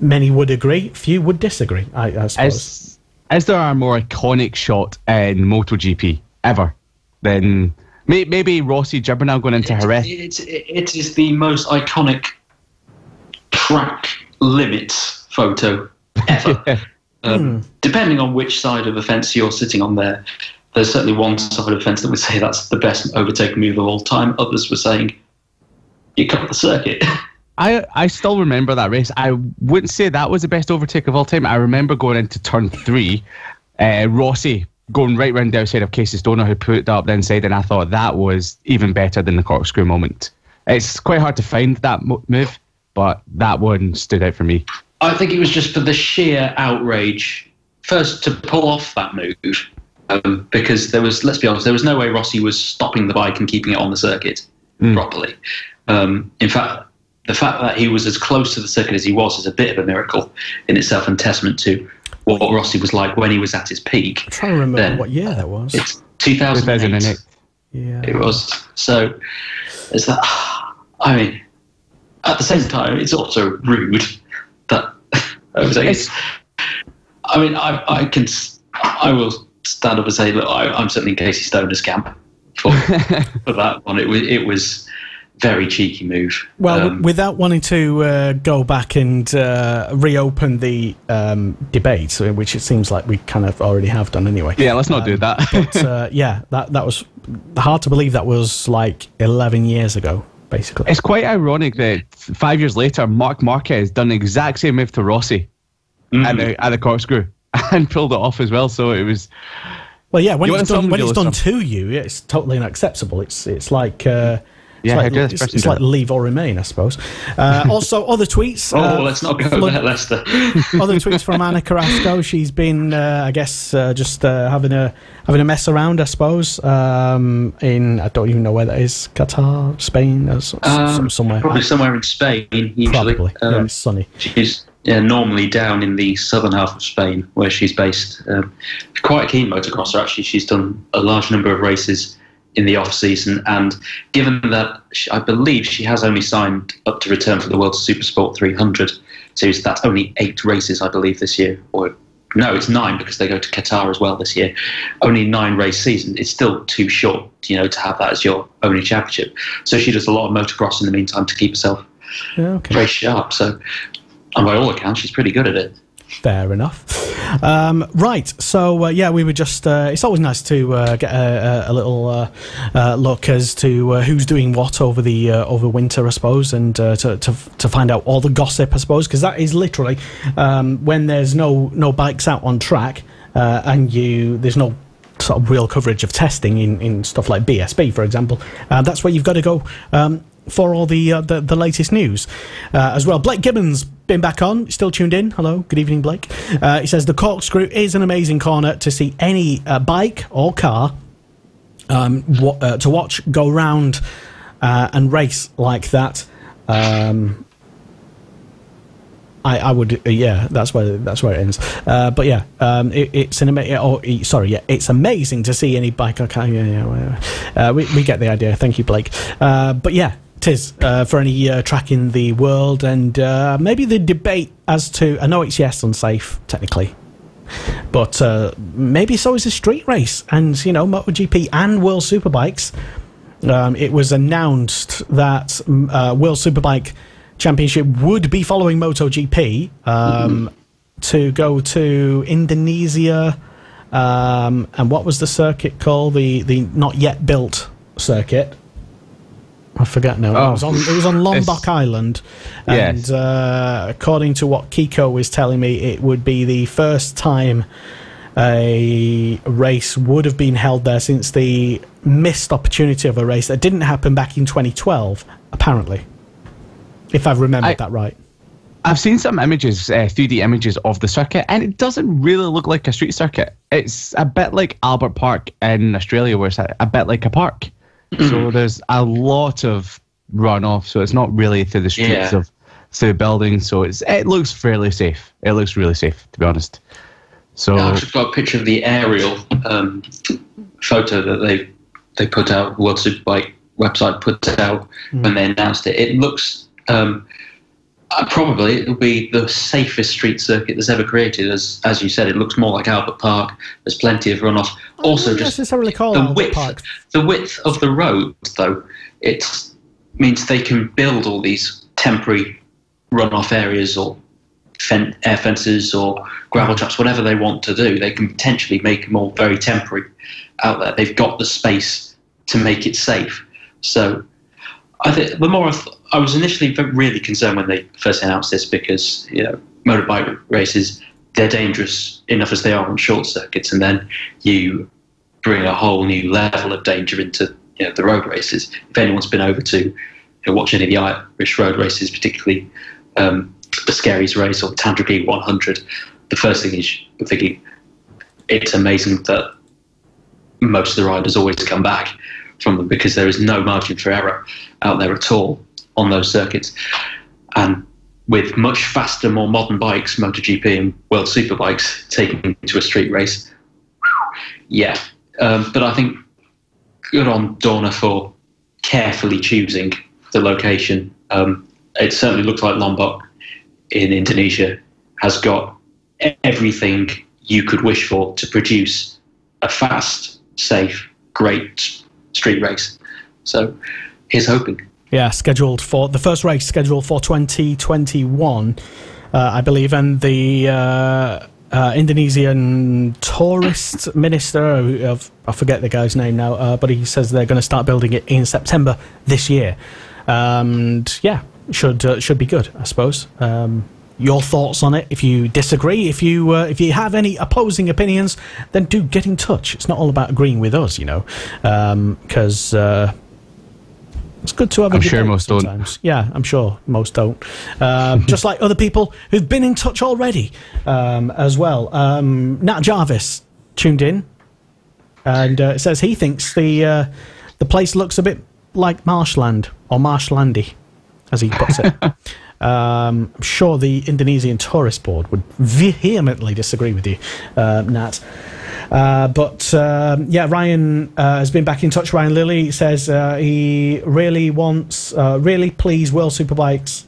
many would agree, few would disagree, I suppose. Is there a more iconic shot in MotoGP ever than maybe Rossi Gibernal going into Jerez? It is the most iconic track limits photo ever. Depending on which side of the fence you're sitting on there's certainly one side of the fence that would say that's the best overtake move of all time. Others were saying you cut the circuit. I still remember that race. I wouldn't say that was the best overtake of all time. I remember going into turn 3, Rossi going right round the outside of Casey Stoner, who put it up the inside, and I thought that was even better than the corkscrew moment. It's quite hard to find that move, but that one stood out for me. I think it was just for the sheer outrage, first to pull off that move, because let's be honest, there was no way Rossi was stopping the bike and keeping it on the circuit properly. In fact, the fact that he was as close to the circuit as he was is a bit of a miracle in itself and testament to what Rossi was like when he was at his peak. I'm trying to remember what year that was. It's 2008. Yeah, it was. So it's that. I mean, at the same time, it's also rude that I was like. I mean, I will stand up and say, look, I'm certainly in Casey Stoner's camp for that one. It was very cheeky move. Well, without wanting to go back and reopen the debate, which it seems like we kind of already have done anyway. Yeah, let's not do that. But that was hard to believe. That was like 11 years ago, basically. It's quite ironic that 5 years later, Marc Marquez done the exact same move to Rossi at the corkscrew and pulled it off as well. So it was, Well, yeah, when You it's want done, when it's something done to you, it's totally unacceptable. It's like it's like leave or remain, I suppose. Also, other tweets. Let's not go there, Lester. Other tweets from Anna Carrasco. She's been, I guess, just having a mess around, I suppose. In I don't even know where that is. Qatar, Spain, somewhere. Probably somewhere in Spain. Usually, probably. It's sunny. She's normally down in the southern half of Spain, where she's based. Quite a keen motocrosser, actually. She's done a large number of races in the off season, and given that I believe she has only signed up to return for the World Supersport 300 series, that's only 8 races, I believe, this year. Or no, it's 9 because they go to Qatar as well this year. Only 9 race season. It's still too short, to have that as your only championship. So she does a lot of motocross in the meantime to keep herself very sharp. So, and by all accounts, she's pretty good at it. Fair enough. Right, so we were just. It's always nice to get a little look as to who's doing what over the over winter, I suppose, and to find out all the gossip, I suppose, because that is literally when there's no bikes out on track and there's no sort of real coverage of testing in stuff like BSB, for example. That's where you've got to go. For all the latest news as well. Blake Gibbons been back on, still tuned in. Hello, good evening, Blake. He says the corkscrew is an amazing corner to see any bike or car to watch go round and race like that. I would, that's where it ends. But yeah, it's it's amazing to see any bike or car. We get the idea. Thank you, Blake. But yeah. It is for any track in the world, and maybe the debate as to, I know it's unsafe technically, but maybe so is a street race, and MotoGP and World Superbikes. It was announced that World Superbike Championship would be following MotoGP to go to Indonesia, and what was the circuit called? The not yet built circuit. I forget now. It was on Lombok Island, and according to what Kiko was telling me, it would be the first time a race would have been held there since the missed opportunity of a race that didn't happen back in 2012, apparently, if I've remembered that right. I've seen some images, 3D images of the circuit, and it doesn't really look like a street circuit. It's a bit like Albert Park in Australia, where it's a bit like a park. So there's a lot of runoff, so it's not really through the streets through buildings, so it looks fairly safe. It looks really safe, to be honest. So I've just got a picture of the aerial photo that they put out, the World Superbike website put out when they announced it. It looks probably it'll be the safest street circuit that's ever created. As you said, it looks more like Albert Park. There's plenty of runoff. Also, just necessarily call the width of the road, though, it means they can build all these temporary runoff areas or air fences or gravel traps, whatever they want to do. They can potentially make them all very temporary out there. They've got the space to make it safe. So I think I was initially really concerned when they first announced this, because motorbike races, they're dangerous enough as they are on short circuits, and then you bring a whole new level of danger into the road races. If anyone's been over to watch any of the Irish road races, particularly the Skerries race or Tandragee 100, the first thing is you're thinking it's amazing that most of the riders always come back from them, because there is no margin for error out there at all on those circuits. And with much faster, more modern bikes, MotoGP and World Superbikes taking to a street race, but I think good on Dorna for carefully choosing the location. It certainly looks like Lombok in Indonesia has got everything you could wish for to produce a fast, safe, great street race. So here's hoping. Yeah, scheduled for the first race scheduled for 2021, I believe, and the Indonesian tourist minister, I forget the guy's name now, but he says they're going to start building it in September this year, and should be good, I suppose. your thoughts on it. If you disagree, if you have any opposing opinions, then do get in touch. It's not all about agreeing with us, because it's good to have a I'm debate sure most sometimes. don't. Yeah, I'm sure most don't. Just like other people who've been in touch already as well. Nat Jarvis tuned in and says he thinks the place looks a bit like marshland, or marshlandy, as he puts it. I'm sure the Indonesian Tourist Board would vehemently disagree with you, Nat. Ryan has been back in touch. Ryan Lilly says he really wants, really pleased World Superbikes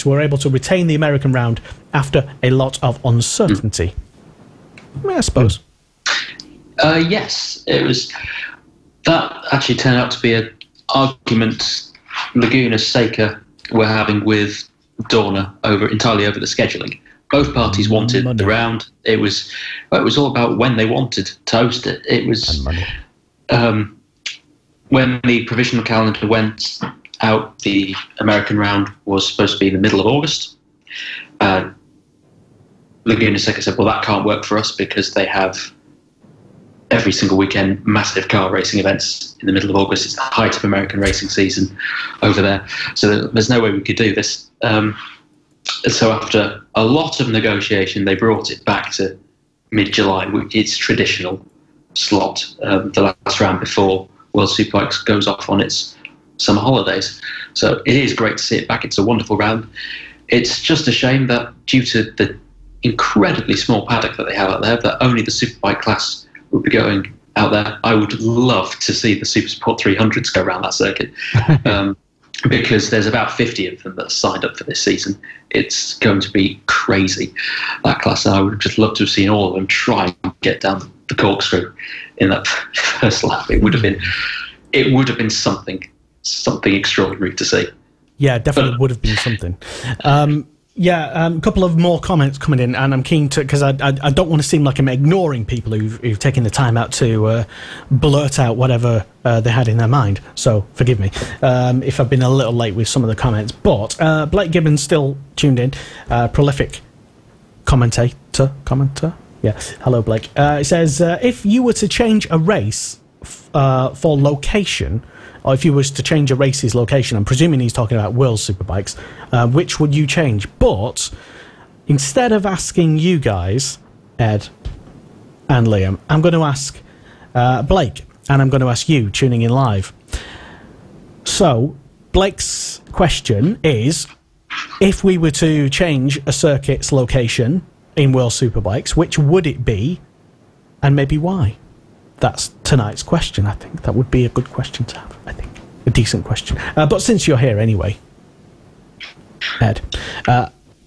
were able to retain the American round after a lot of uncertainty. I suppose. Yes, it was. That actually turned out to be an argument Laguna Seca were having with Dorna entirely over the scheduling. Both parties wanted the round. It was all about when they wanted to host it. It was when the provisional calendar went out, the American round was supposed to be in the middle of August. Laguna Seca said, well, that can't work for us because they have every single weekend massive car racing events in the middle of August. It's the height of American racing season over there. So there's no way we could do this. So after a lot of negotiation, they brought it back to mid-July, its traditional slot, the last round before World Superbikes goes off on its summer holidays. So it is great to see it back. It's a wonderful round. It's just a shame that due to the incredibly small paddock that they have out there, that only the Superbike class will be going out there. I would love to see the Supersport 300s go around that circuit. Because there's about 50 of them that signed up for this season. It's going to be crazy, that class. And I would just love to have seen all of them try and get down the corkscrew in that first lap. It would have been something extraordinary to see. Yeah, definitely would have been something. A couple of more comments coming in, and I'm keen to, because I don't want to seem like I'm ignoring people who've taken the time out to blurt out whatever they had in their mind. So forgive me if I've been a little late with some of the comments. But Blake Gibbons still tuned in, prolific commenter. Yeah, hello Blake. It says if you were to change a race for location, or if you was to change a race's location, I'm presuming he's talking about World Superbikes, which would you change? But instead of asking you guys, Ed and Liam, I'm going to ask Blake, and I'm going to ask you tuning in live. So Blake's question is, if we were to change a circuit's location in World Superbikes, which would it be, and maybe why? That's tonight's question. I think that would be a good question to have. I think a decent question. But since you're here anyway, Ed,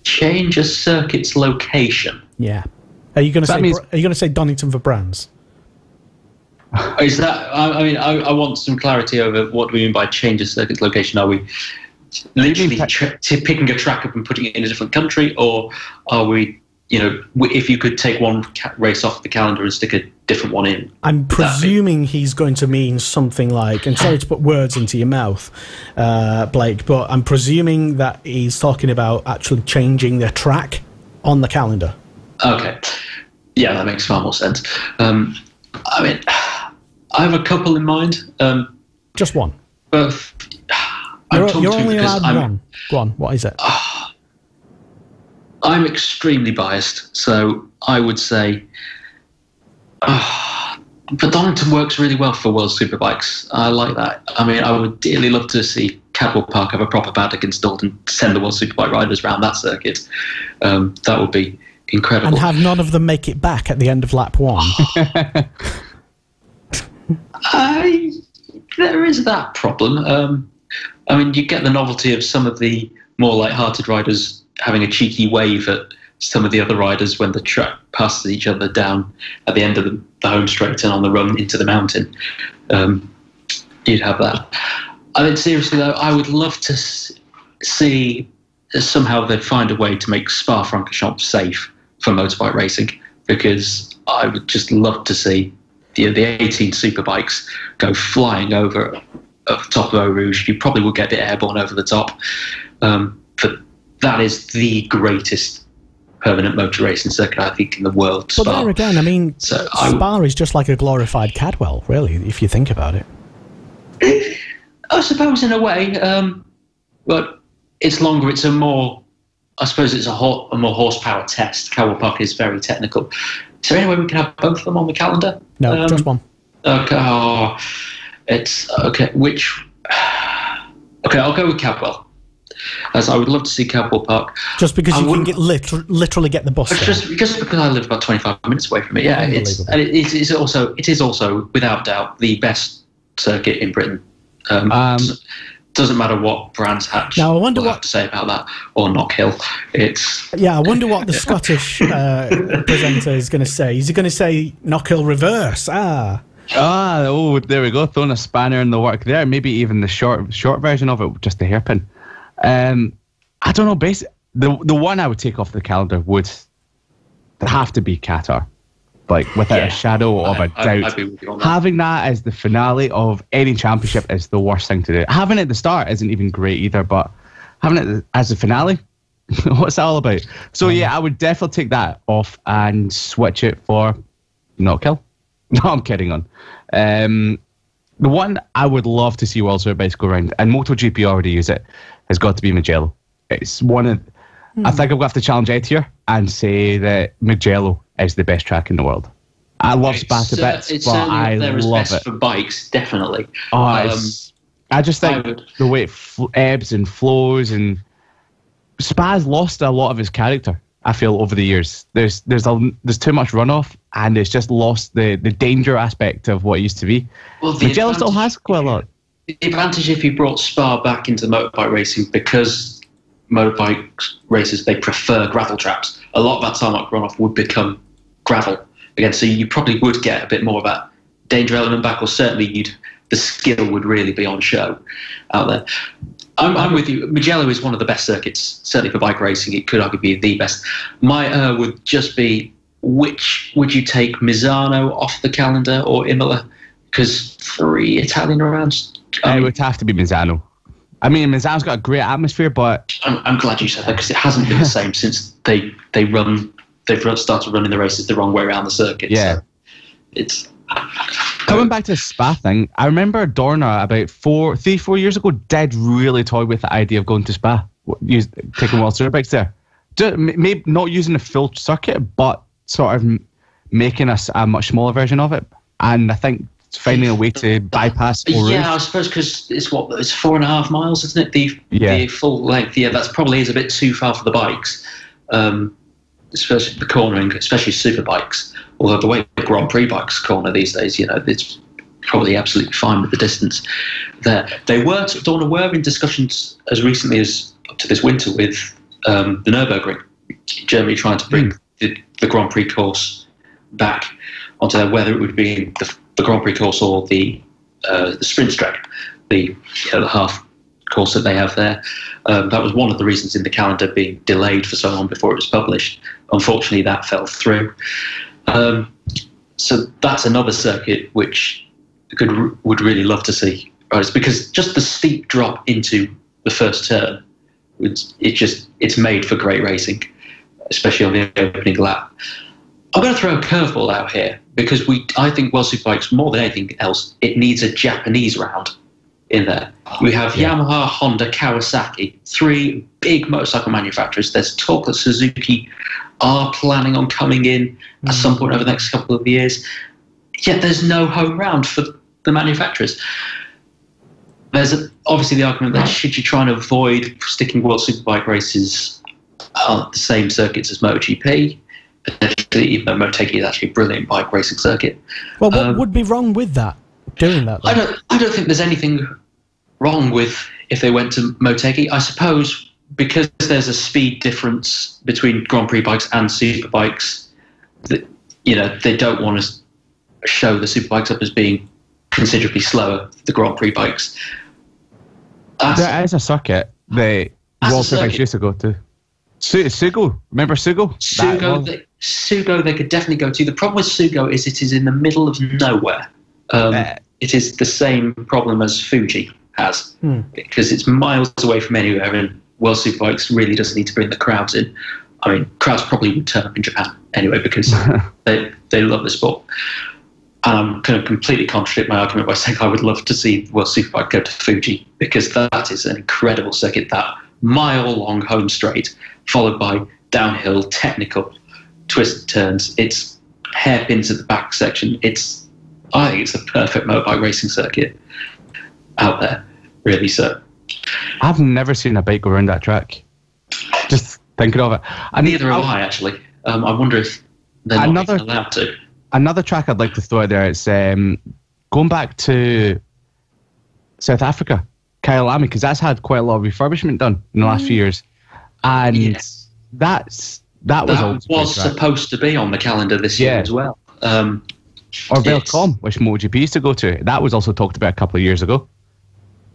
change a circuit's location. Yeah. Are you going to say Donington for Brands? Is that? I mean, I want some clarity over what do we mean by change a circuit's location. Are we literally picking a track up and putting it in a different country, or are we? If you could take one race off the calendar and stick a different one in. I'm presuming he's going to mean something like, and sorry to put words into your mouth, Blake, but I'm presuming that he's talking about actually changing the track on the calendar. Okay. Yeah, that makes far more sense. I mean, I have a couple in mind. Just one. Both. You're only allowed one. Go on, what is it? I'm extremely biased, so I would say... but Donington works really well for World Superbikes. I like that. I mean, I would dearly love to see Cadwell Park have a proper paddock installed and send the World Superbike riders around that circuit. That would be incredible. And have none of them make it back at the end of lap one. There is that problem. I mean, you get the novelty of some of the more light-hearted riders having a cheeky wave at some of the other riders when the track passes each other down at the end of the home straight and on the run into the mountain. You'd have that. I mean, seriously though, I would love to see somehow they'd find a way to make Spa-Francorchamps safe for motorbike racing, because I would just love to see the 18 superbikes go flying over the top of Eau Rouge. You probably would get a bit airborne over the top. But that is the greatest permanent motor racing circuit, I think, in the world. But there again, I mean, Spa is just like a glorified Cadwell, really, if you think about it. I suppose, in a way, but it's longer. It's a more, I suppose, it's a more horsepower test. Cadwell Park is very technical. Is there any way we can have both of them on the calendar? No, just one. Okay, it's okay. Okay, I'll go with Cadwell. As I would love to see Cadwell Park. Just because you can literally get the bus there. Just because I live about 25 minutes away from it. Yeah, it is also without doubt the best circuit in Britain. Doesn't matter what Brands Hatch now, I wonder have to say about that, or Knockhill. I wonder what the Scottish presenter is going to say. Is he going to say Knockhill reverse? Oh, there we go. Throwing a spanner in the work there. Maybe even the short version of it, just the hairpin. I don't know. The one I would take off the calendar would have to be Qatar, like without a shadow of a doubt. Having that as the finale of any championship is the worst thing to do. Having it at the start isn't even great either, but having it as the finale, what's that all about? So I would definitely take that off and switch it for Knockhill. No, I'm kidding on. The one I would love to see World Superbikes go around, and MotoGP already use it, has got to be Mugello. It's one of... I think I'm going to have to challenge Ed here and say that Mugello is the best track in the world. I love Spa to bits, but I love it. For bikes, definitely. I just think the way it ebbs and flows, and Spa's lost a lot of its character, I feel, over the years. There's too much runoff, and it's just lost the danger aspect of what it used to be. Well, Mugello still has quite a lot. The advantage if you brought Spa back into motorbike racing, because motorbike racers, they prefer gravel traps. A lot of that tarmac runoff would become gravel again, so you probably would get a bit more of that danger element back, or certainly the skill would really be on show out there. I'm with you. Mugello is one of the best circuits, certainly for bike racing. It could arguably be the best. My would just be, which would you take, Misano off the calendar or Imola? Because 3 Italian rounds. It would have to be Misano. I mean, Misano's got a great atmosphere, but I'm glad you said that, because it hasn't been the same since they've started running the races the wrong way around the circuit. Yeah, so it's coming back to the Spa thing. I remember Dorna about 3-4 years ago did really toy with the idea of going to Spa, taking World Superbikes there. Maybe not using the full circuit, but sort of making a much smaller version of it. And I think finding a way to bypass all routes. I suppose, because it's 4.5 miles, isn't it? The full length. Yeah, that probably is a bit too far for the bikes, especially the cornering, especially Superbikes. Although the way Grand Prix bikes corner these days, it's probably absolutely fine with the distance there. Dorna were in discussions as recently as up to this winter with the Nürburgring, Germany, trying to bring the Grand Prix course back onto there, whether it would be the Grand Prix course or the sprint track, the half course that they have there. That was one of the reasons in the calendar being delayed for so long before it was published. Unfortunately, that fell through. So that's another circuit which would really love to see. Right? It's because just the steep drop into the first turn, it's made for great racing, especially on the opening lap. I'm going to throw a curveball out here, because I think World Superbikes, more than anything else, it needs a Japanese round in there. We have Yamaha, Honda, Kawasaki, 3 big motorcycle manufacturers. There's talk that Suzuki are planning on coming in at some point over the next couple of years. Yet there's no home round for the manufacturers. There's obviously the argument that should you try and avoid sticking World Superbike races on the same circuits as MotoGP, even though Motegi is actually a brilliant bike racing circuit. Well, what would be wrong with doing that? Though? I don't think there's anything wrong with if they went to Motegi. I suppose because there's a speed difference between Grand Prix bikes and Superbikes, that they don't want to show the Superbikes up as being considerably slower than the Grand Prix bikes. There is a circuit the World Superbikes used to go to. Sugo, remember Sugo? Sugo, they could definitely go to. The problem with Sugo is it is in the middle of nowhere. It is the same problem as Fuji has, because it's miles away from anywhere and World Superbikes really does need to bring the crowds in. I mean, crowds probably would turn up in Japan anyway because they love the sport. And I'm going to completely contradict my argument by saying I would love to see World Superbike go to Fuji, because that is an incredible circuit, that mile-long home straight, followed by downhill, technical, twisted turns. It's hairpins at the back section. I think it's the perfect motorbike racing circuit out there, really. So I've never seen a bike go around that track. Just thinking of it. Neither have I, actually. I wonder if they're not allowed to. Another track I'd like to throw out there, it's going back to South Africa, Kyalami, because that's had quite a lot of refurbishment done in the last few years. And that was supposed to be on the calendar this year as well. Or Velcom, which MotoGP used to go to. That was also talked about a couple of years ago.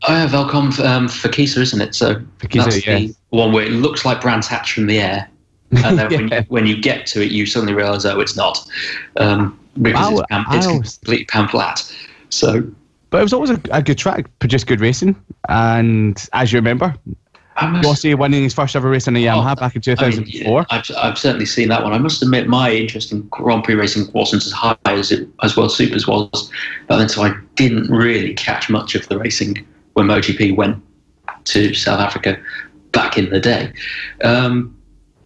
Oh, yeah, Velcom for Kisa, isn't it? So that's the one where it looks like Brands Hatch from the air. And then when you get to it, you suddenly realise, oh, it's not, because it's completely pan flat. So, but it was always a good track, produced good racing, and as you remember, Rossi winning his first ever race in a Yamaha back in 2004. I've certainly seen that one. I must admit, my interest in Grand Prix racing wasn't as high as World Supers was, but then so I didn't really catch much of the racing when MotoGP went to South Africa back in the day.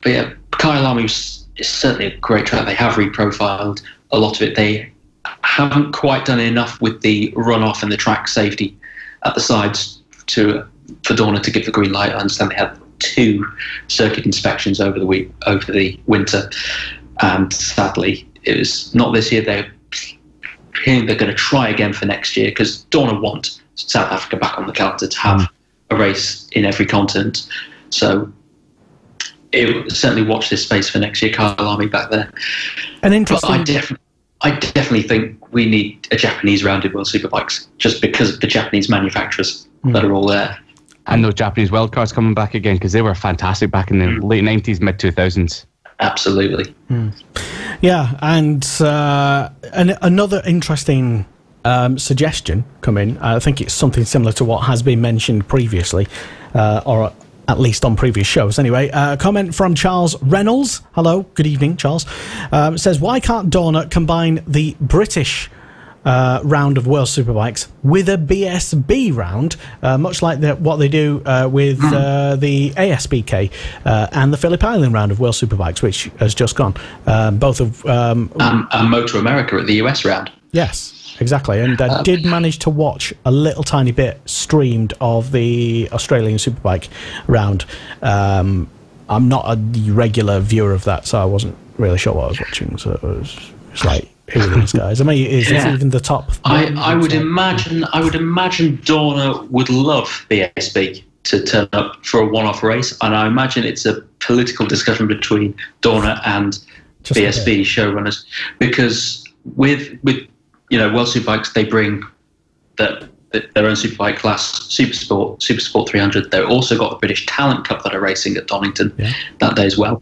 But yeah, Kyalami is certainly a great track. They have reprofiled a lot of it. They haven't quite done enough with the runoff and the track safety at the sides for Dorna to give the green light. I understand they had 2 circuit inspections over the winter, and sadly, it was not this year. They're going to try again for next year, because Dorna want South Africa back on the calendar to have a race in every continent. So certainly watch this space for next year, Kyalami back there. An interesting. But I definitely think we need a Japanese rounded World Superbikes, just because of the Japanese manufacturers that are all there. And those Japanese wildcards coming back again, because they were fantastic back in the late 90s, mid 2000s. Absolutely. Yeah, and another interesting suggestion come in. I think it's something similar to what has been mentioned previously, or at least on previous shows. Anyway, a comment from Charles Reynolds. Hello, good evening, Charles. Says, why can't Dorna combine the British round of World Superbikes with a BSB round, much like what they do with the ASBK and the Phillip Island round of World Superbikes, which has just gone. Both of... and Motor America at the US round. Yes. Exactly, and I did manage to watch a little tiny bit streamed of the Australian Superbike round. I'm not a regular viewer of that, so I wasn't really sure what I was watching. So it was like, who are these guys? I mean, is this even the top? I would imagine Dorna would love BSB to turn up for a one-off race, and I imagine it's a political discussion between Dorna and BSB showrunners, because with World Superbikes, they bring their own Superbike class, Supersport 300. They've also got the British Talent Cup that are racing at Donington that day as well.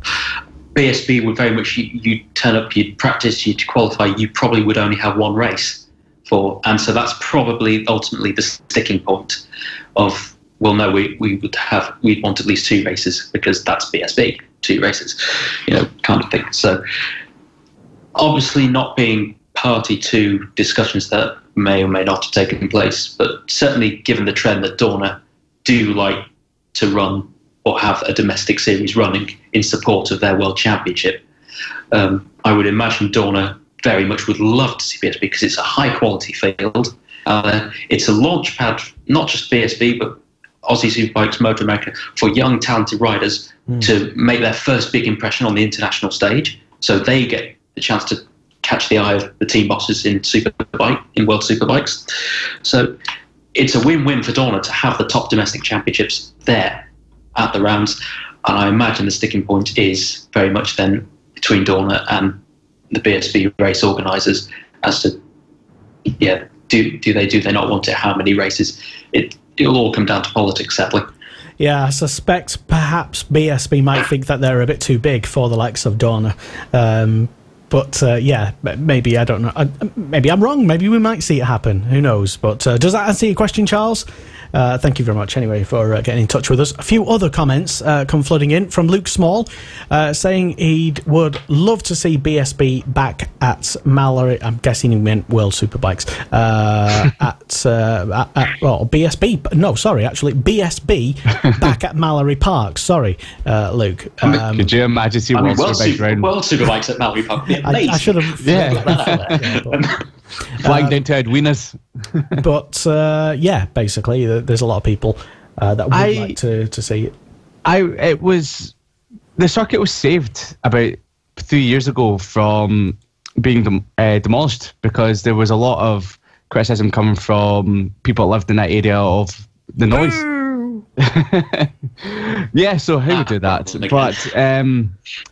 BSB would very much, you turn up, you'd practice, you'd qualify, you probably would only have one race and so that's probably ultimately the sticking point of, well, no, we'd want at least 2 races, because that's BSB, 2 races, kind of thing. So obviously not being party to discussions that may or may not have taken place, but certainly given the trend that Dorna do like to run or have a domestic series running in support of their World Championship, I would imagine Dorna very much would love to see BSB, because it's a high quality field. It's a launch pad, not just BSB, but Aussie Superbikes, Motor America, for young talented riders to make their first big impression on the international stage, so they get the chance to catch the eye of the team bosses in World Superbikes. So it's a win-win for Dorna to have the top domestic championships there at the rounds, and I imagine the sticking point is very much then between Dorna and the BSB race organisers as to do they not want it, how many races. It'll all come down to politics, sadly. Yeah, I suspect perhaps BSB might think that they're a bit too big for the likes of Dorna. But maybe, I don't know. Maybe I'm wrong. Maybe we might see it happen. Who knows? But does that answer your question, Charles? Thank you very much, anyway, for getting in touch with us. A few other comments come flooding in from Luke Small, saying he would love to see BSB back at Mallory. I'm guessing he meant World Superbikes. BSB. No, sorry, actually, BSB back at Mallory Park. Sorry, Luke. Could you imagine seeing World Superbikes at Mallory Park? I should have. Flying down to Edwina's. But basically, there's a lot of people that would like to see it. The circuit was saved about 3 years ago from being demolished because there was a lot of criticism coming from people that lived in that area of the noise. Yeah, so who would do that? But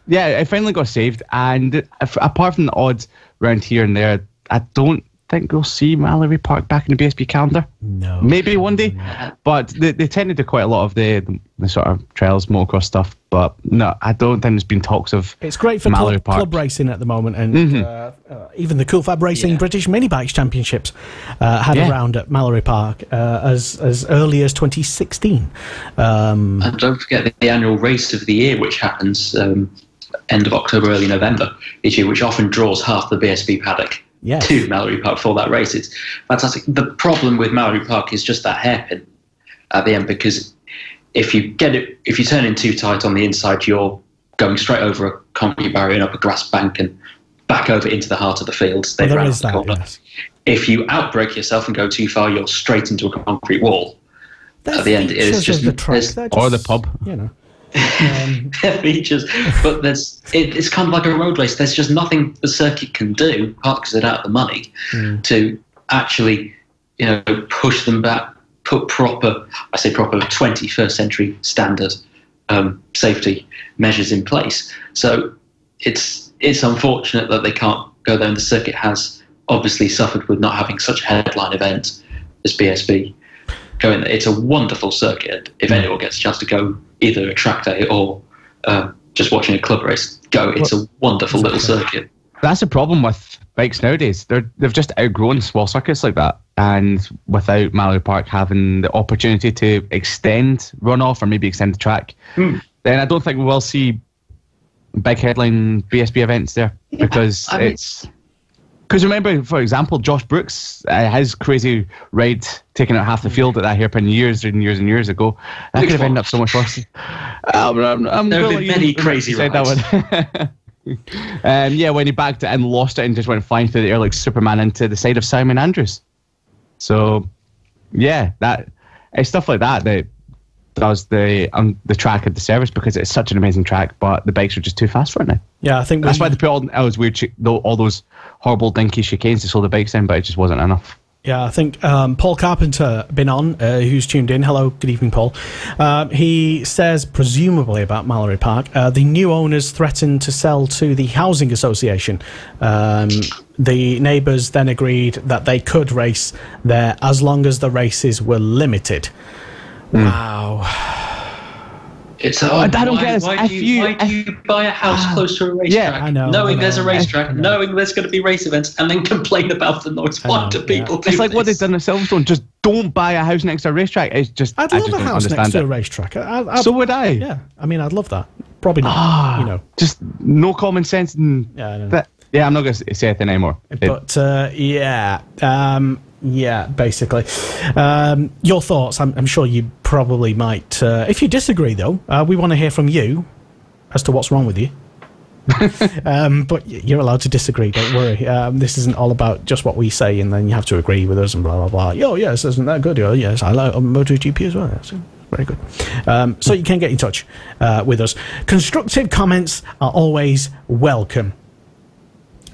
it finally got saved, and apart from the odds around here and there, I don't think we'll see Mallory Park back in the BSB calendar. No, maybe one day, but they tend to do quite a lot of the sort of trails, motocross stuff. But no, I don't think there's been talks of. It's great for Mallory Park club racing at the moment, and even the Cool Fab Racing British Mini Bikes Championships had a round at Mallory Park as early as 2016. And don't forget the annual race of the year, which happens end of October, early November each year, which often draws half the BSB paddock. Yes. To Mallory Park for that race. It's fantastic. The problem with Mallory Park is just that hairpin at the end, because if you turn in too tight on the inside, you're going straight over a concrete barrier and up a grass bank and back over into the heart of the field. There is that, yes. If you outbrake yourself and go too far, you're straight into a concrete wall. At the end, it's just or the pub. You know. Their features, but it's kind of like a road race. There's just nothing the circuit can do, partly because they're out of the money, to actually, push them back, put proper 21st century standard safety measures in place. So it's unfortunate that they can't go there, and the circuit has obviously suffered with not having such a headline event as BSB. Going there. It's a wonderful circuit. If anyone gets a chance to go, either a track day or just watching a club race, go. It's a wonderful little circuit. That's the problem with bikes nowadays. They've just outgrown small circuits like that, and without Mallory Park having the opportunity to extend runoff or maybe extend the track, then I don't think we will see big headline BSB events there, because it's. Because remember, for example, Josh Brooks, his crazy ride taking out half the field at that hairpin years and years and years ago. That could have ended up so much worse. There have been many crazy rides. When he backed it and lost it and just went flying through the air like Superman into the side of Simon Andrews. So, it's stuff like that does the track a disservice, because it's such an amazing track, but the bikes are just too fast for it now. Yeah, I think that's why they put all those weird, all those horrible dinky chicanes to slow the bikes in, but it just wasn't enough. Yeah, I think Paul Carpenter been on, who's tuned in. Hello, good evening, Paul. He says, presumably about Mallory Park, the new owners threatened to sell to the Housing Association. The neighbours then agreed that they could race there as long as the races were limited. Wow. I don't get it. Why do you buy a house close to a racetrack, I know, knowing there's a racetrack, knowing there's going to be race events, and then complain about the noise? Why do people do It's like this? what they've done at Silverstone. Just don't buy a house next to a racetrack. It's just I'd love a house next to a racetrack. So would I. Yeah, I mean, I'd love that. Probably not. Just no common sense. I'm not going to say anything anymore. But basically. Your thoughts, I'm sure you probably might. If you disagree, though, we want to hear from you as to what's wrong with you. But you're allowed to disagree, don't worry. This isn't all about just what we say and then you have to agree with us and blah, blah, blah. Oh, yes, isn't that good? Oh, yes, I like MotoGP as well. That's very good. So you can get in touch with us. Constructive comments are always welcome.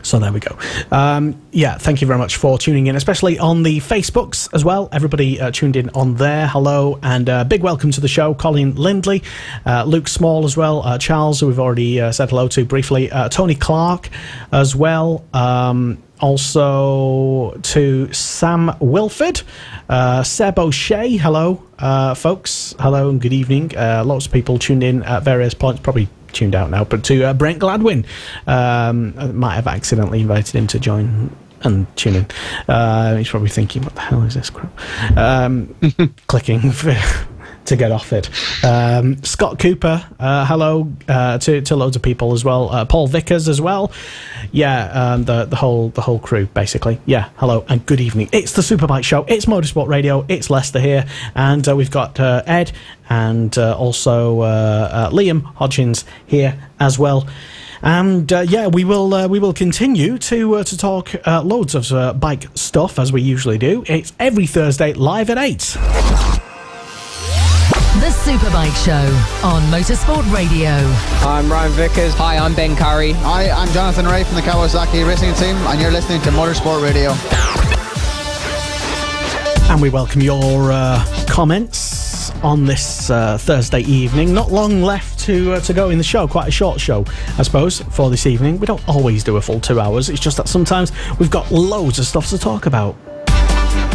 So there we go. Thank you very much for tuning in, especially on the Facebooks as well. Everybody tuned in on there. Hello, and big welcome to the show. Colin Lindley, Luke Small as well, Charles, who we've already said hello to briefly, Tony Clark as well. Also to Sam Wilford, Seb O'Shea. Hello, folks. Hello and good evening. Lots of people tuned in at various points, probably tuned out now, but to Brent Gladwin, I might have accidentally invited him to join and tune in. He's probably thinking, what the hell is this crap? Clicking to get off it. Scott Cooper, hello to loads of people as well. Paul Vickers as well. Yeah, the whole crew basically. Yeah, hello and good evening. It's the Superbike Show. It's Motorsport Radio. It's Leicester here, and we've got Ed and also Liam Hodgins here as well. And we will continue to talk loads of bike stuff as we usually do. It's every Thursday live at 8. The Superbike Show on Motorsport Radio. I'm Ryan Vickers. Hi, I'm Ben Curry. Hi, I'm Jonathan Ray from the Kawasaki Racing Team, and you're listening to Motorsport Radio. And we welcome your comments on this Thursday evening. Not long left to go in the show. Quite a short show, I suppose, for this evening. We don't always do a full 2 hours. It's just that sometimes we've got loads of stuff to talk about.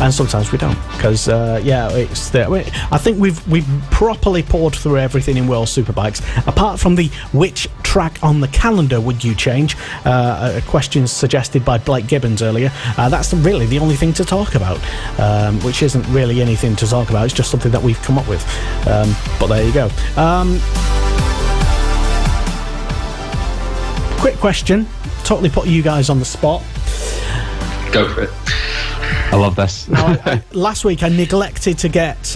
And sometimes we don't, because it's there. I think we've properly poured through everything in World Superbikes, apart from the which track on the calendar would you change? A question suggested by Blake Gibbons earlier. That's really the only thing to talk about, which isn't really anything to talk about. It's just something that we've come up with. But there you go. Quick question, totally put you guys on the spot. Go for it. I love this. Now, last week I neglected to get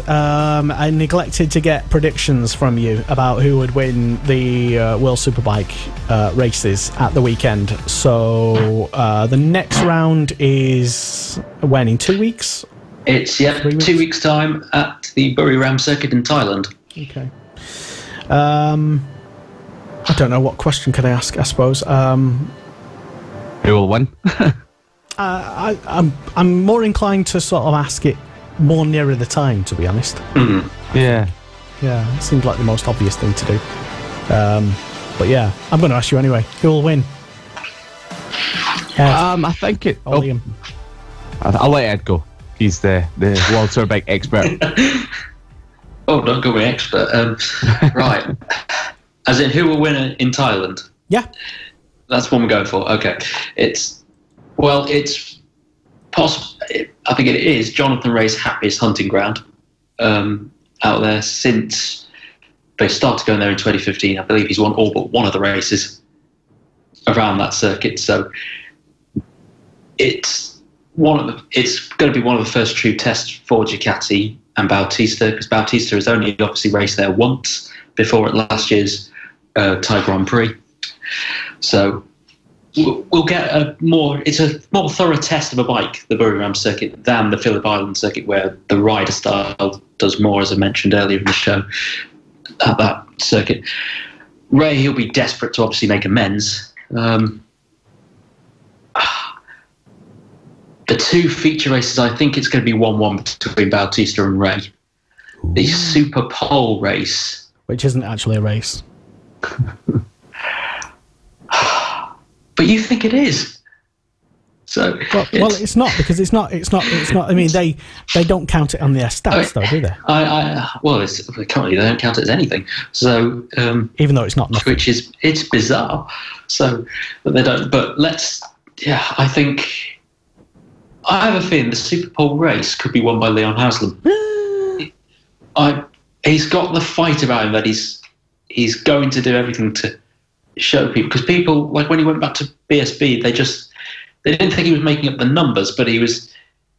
predictions from you about who would win the World Superbike races at the weekend. So the next round is when, in 2 weeks? It's 2 weeks time at the Buriram circuit in Thailand. Okay. I don't know, what question can I ask, I suppose. Who will win? I'm more inclined to sort of ask it more nearer the time, to be honest. Mm-hmm. Yeah, it seems like the most obvious thing to do. But yeah, I'm going to ask you anyway. Who will win? I think it. Liam. I'll let Ed go. He's the World Superbike expert. Don't go with expert. Right. As in, who will win in Thailand? Yeah. That's what we're going for. Okay. It's possible. I think it is Jonathan Ray's happiest hunting ground out there since they started going there in 2015. I believe he's won all but one of the races around that circuit. So it's going to be one of the first true tests for Ducati and Bautista, because Bautista has only obviously raced there once before at last year's Thai Grand Prix. So we'll get it's a more thorough test of a bike, the Buriram circuit, than the Phillip Island circuit, where the rider style does more, as I mentioned earlier in the show, at that circuit. Ray, he'll be desperate to obviously make amends. The two feature races, I think it's going to be 1-1 between Bautista and Ray. Ooh. The Super Pole race, which isn't actually a race. But you think it is? So well, it's not, because it's not. I mean, they don't count it on their stats, though, do they? Currently they don't count it as anything. So even though it's not nothing, it's bizarre. So, but they don't. But I think I have a feeling the Super Pole race could be won by Leon Haslam. He's got the fight about him that he's going to do everything to show people, because people, like when he went back to BSB, they didn't think he was making up the numbers, but he was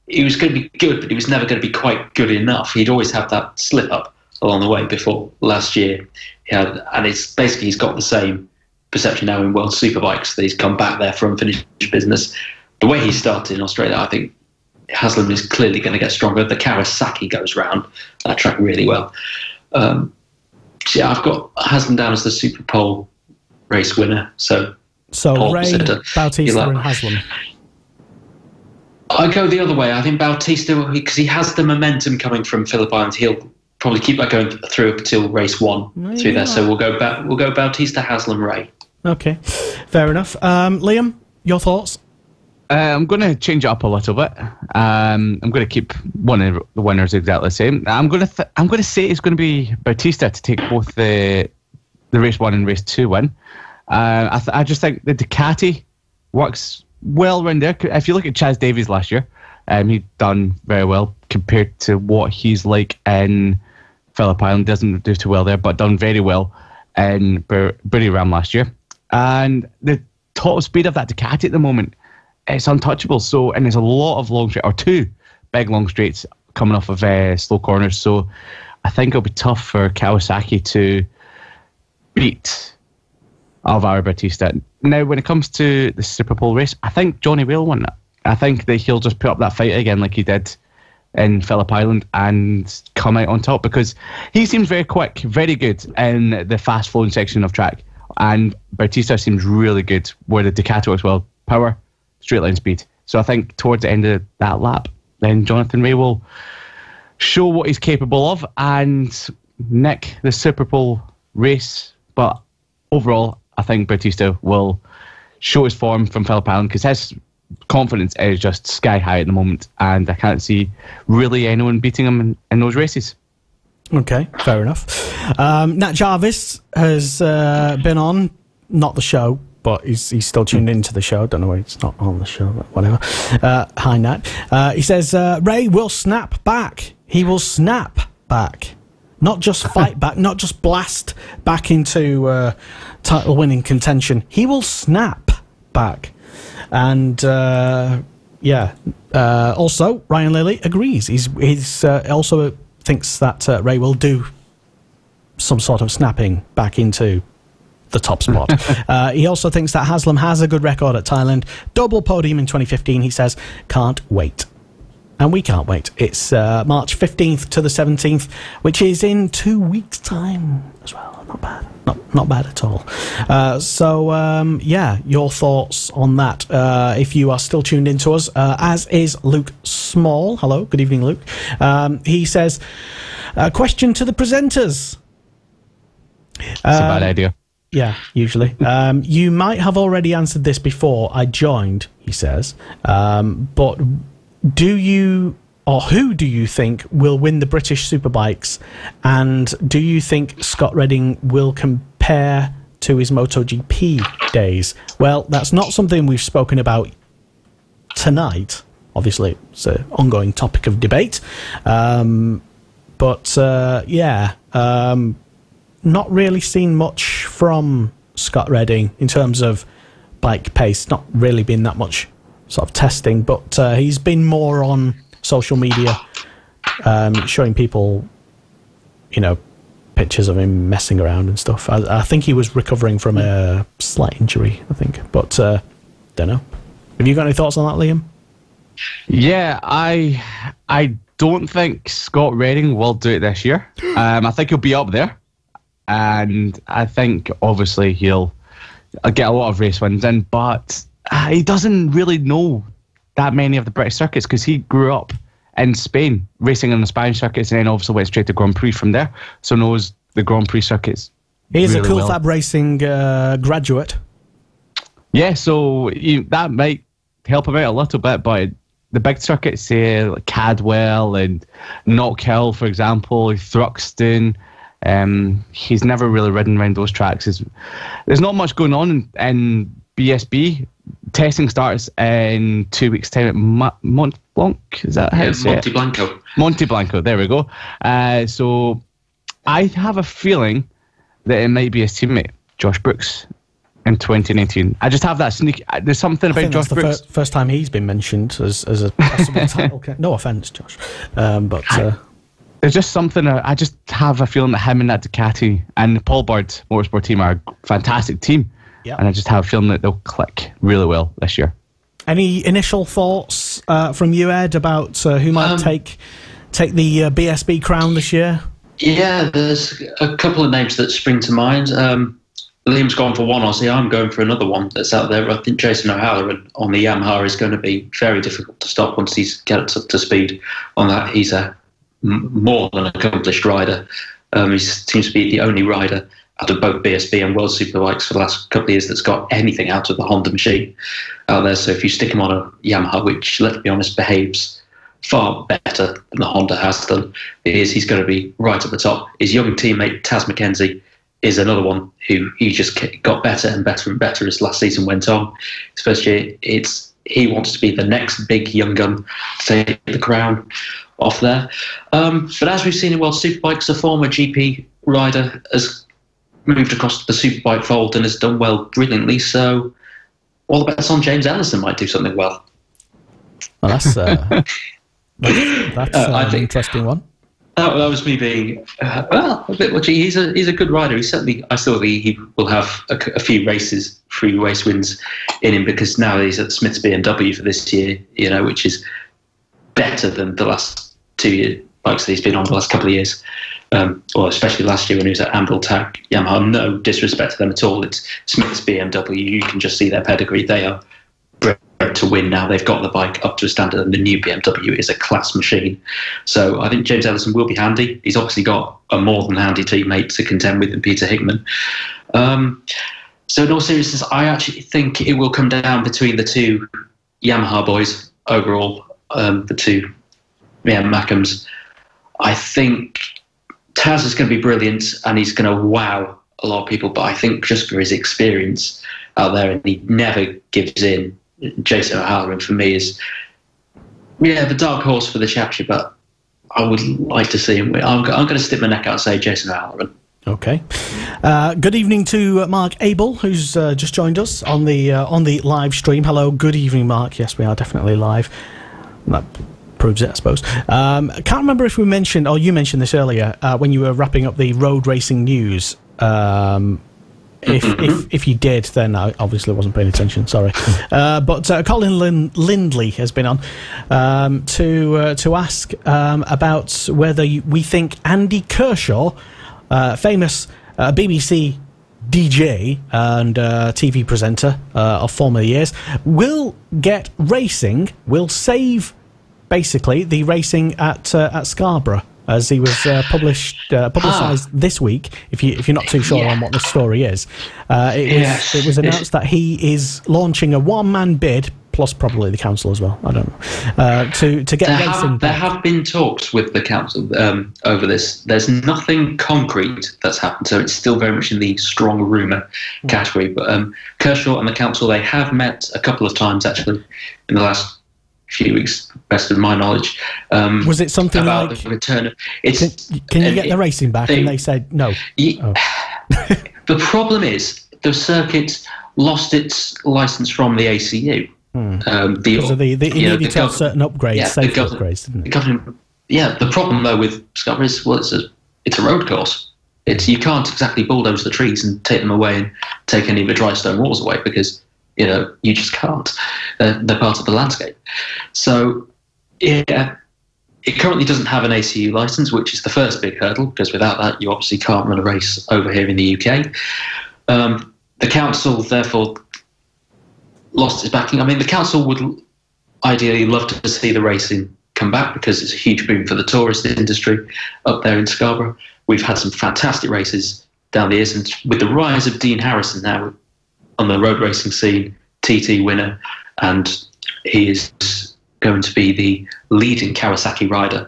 going to be good, but he was never going to be quite good enough. He'd always have that slip up along the way before last year. And it's basically, he's got the same perception now in World Superbikes, that he's come back there for unfinished business. The way he started in Australia, I think Haslam is clearly going to get stronger. The Kawasaki goes round that track really well. I've got Haslam down as the Super Pole race winner. So Ray, Bautista and Haslam. I go the other way. I think Bautista, because he has the momentum coming from Phillip Island, he'll probably keep that going through up until race 1 through there. So we'll go Bautista, Haslam, Ray. Okay, fair enough. Liam, your thoughts? I'm going to change it up a little bit. I'm going to keep one of the winners exactly the same. I'm going to say it's going to be Bautista to take both the race 1 and race 2 win. I just think the Ducati works well around there. If you look at Chaz Davies last year, he'd done very well compared to what he's like in Phillip Island. Doesn't do too well there, but done very well in Buriram last year. And the top speed of that Ducati at the moment, it's untouchable. So, and there's a lot of long straight, or two big long straights coming off of slow corners. So I think it'll be tough for Kawasaki to beat Alvaro Bautista. Now, when it comes to the Super Bowl race, I think Johnny will win that. I think that he'll just put up that fight again like he did in Phillip Island and come out on top, because he seems very quick, very good in the fast flowing section of track, and Bautista seems really good where the Ducati works well, power, straight line speed. So I think towards the end of that lap, then Jonathan Rea will show what he's capable of and nick the Super Bowl race. But overall, I think Bautista will show his form from Phillip Island, because his confidence is just sky high at the moment, and I can't see really anyone beating him in those races. Okay, fair enough. Nat Jarvis has been on, not the show, but he's still tuned into the show. Don't know why it's not on the show, but whatever. Hi, Nat. He says, Ray will snap back. He will snap back. Not just fight back, not just blast back into title-winning contention. He will snap back. And, also, Ryan Lilly agrees. He's also thinks that Ray will do some sort of snapping back into the top spot. He also thinks that Haslam has a good record at Thailand. Double podium in 2015, he says. Can't wait. And we can't wait. It's March 15th to the 17th, which is in 2 weeks' time as well. Not bad. Not bad at all. Your thoughts on that. If you are still tuned in to us, as is Luke Small. Hello, good evening, Luke. He says, question to the presenters. It's a bad idea. Yeah, usually. You might have already answered this before I joined, he says. But do you, or who do you think will win the British Superbikes? And do you think Scott Redding will compare to his MotoGP days? Well, that's not something we've spoken about tonight. Obviously, it's an ongoing topic of debate. Not really seen much from Scott Redding in terms of bike pace. Not really been that much sort of testing, but he's been more on social media, showing people, pictures of him messing around and stuff. I think he was recovering from a slight injury, I think, but don't know. Have you got any thoughts on that, Liam? Yeah, I don't think Scott Redding will do it this year. I think he'll be up there, and I think obviously he'll get a lot of race wins in, but he doesn't really know that many of the British circuits, because he grew up in Spain racing on the Spanish circuits, and then obviously went straight to Grand Prix from there, so knows the Grand Prix circuits. He's really a Cool well. Fab Racing graduate. Yeah, so that might help him out a little bit, but the big circuits, say like Cadwell and Knockhill, for example, Thruxton, he's never really ridden around those tracks. There's not much going on in BSB. Testing starts in 2 weeks' time at Mont Blanc. Is that how it's Monte Blanco. Monte Blanco, there we go. So I have a feeling that it might be his teammate, Josh Brooks, in 2019. I just have that sneak. There's something about Josh Brooks. That's the first time he's been mentioned as a possible title. No offence, Josh. There's just something. I just have a feeling that him and that Ducati and the Paul Bird Motorsport team are a fantastic team. Yep. And I just have a feeling that they'll click really well this year. Any initial thoughts from you, Ed, about who might take the BSB crown this year? Yeah, there's a couple of names that spring to mind. Liam's gone for one Aussie. I'm going for another one that's out there. I think Jason O'Halloran on the Yamaha is going to be very difficult to stop once he gets up to speed on that. He's a more than accomplished rider. He seems to be the only rider out of both BSB and World Superbikes for the last couple of years that's got anything out of the Honda machine out there. So if you stick him on a Yamaha, which, let's be honest, behaves far better than the Honda has done, he's going to be right at the top. His young teammate, Taz McKenzie, is another one who he just got better and better and better as last season went on. His first year, it's he wants to be the next big young gun to take the crown off there. But as we've seen in World Superbikes, a former GP rider has moved across the Superbike fold and has done well brilliantly. So all the bets on James Ellison might do something well. Well, that's an interesting one. That was me being a bit watching. He's a good rider. I still think he will have a few races, free race wins in him, because now he's at Smith's BMW for this year, which is better than the last 2 year bikes that he's been on the last couple of years, or especially last year when he was at Amble Tag Yamaha. No disrespect to them at all. It's Smith's BMW. You can just see their pedigree. They are bred to win now. They've got the bike up to a standard, and the new BMW is a class machine. So I think James Ellison will be handy. He's obviously got a more than handy teammate to contend with in Peter Hickman. So in all seriousness, I actually think it will come down between the two Yamaha boys overall, the two Mackhams. I think Taz is going to be brilliant and he's going to wow a lot of people, but I think just for his experience out there, and he never gives in, Jason O'Halloran for me is the dark horse for the championship, but I would like to see him win. I'm going to stick my neck out and say Jason O'Halloran. Okay. Good evening to Mark Abel, who's just joined us on the live stream. Hello, good evening, Mark. Yes, we are definitely live. That proves it, I suppose. I can't remember if we mentioned, or you mentioned this earlier, when you were wrapping up the road racing news. If you did, then I obviously wasn't paying attention. Sorry. But Colin Lindley has been on to ask about whether we think Andy Kershaw, famous BBC DJ and TV presenter of former years, will get racing, will save basically the racing at Scarborough, as he was publicised this week. If you're not too sure on what the story is, it was announced that he is launching a one-man bid, plus probably the council as well. I don't know, to get racing. There have been talks with the council over this. There's nothing concrete that's happened, so it's still very much in the strong rumour category. But Kershaw and the council, they have met a couple of times actually in the last few weeks, best of my knowledge. Was it something about like the return of can you get the racing back? And they said no. The problem is the circuit lost its licence from the ACU. Because of the needed to have certain upgrades, safety upgrades, didn't it? The problem though with Scarborough is, well, it's a road course. You can't exactly bulldoze the trees and take them away and take any of the dry stone walls away, because you just can't. They're part of the landscape. So it currently doesn't have an ACU licence, which is the first big hurdle, because without that you obviously can't run a race over here in the UK. The council therefore lost its backing. I mean, the council would ideally love to see the racing come back, because it's a huge boom for the tourist industry up there in Scarborough. We've had some fantastic races down the years, and with the rise of Dean Harrison now on the road racing scene, TT winner, and he is going to be the leading Kawasaki rider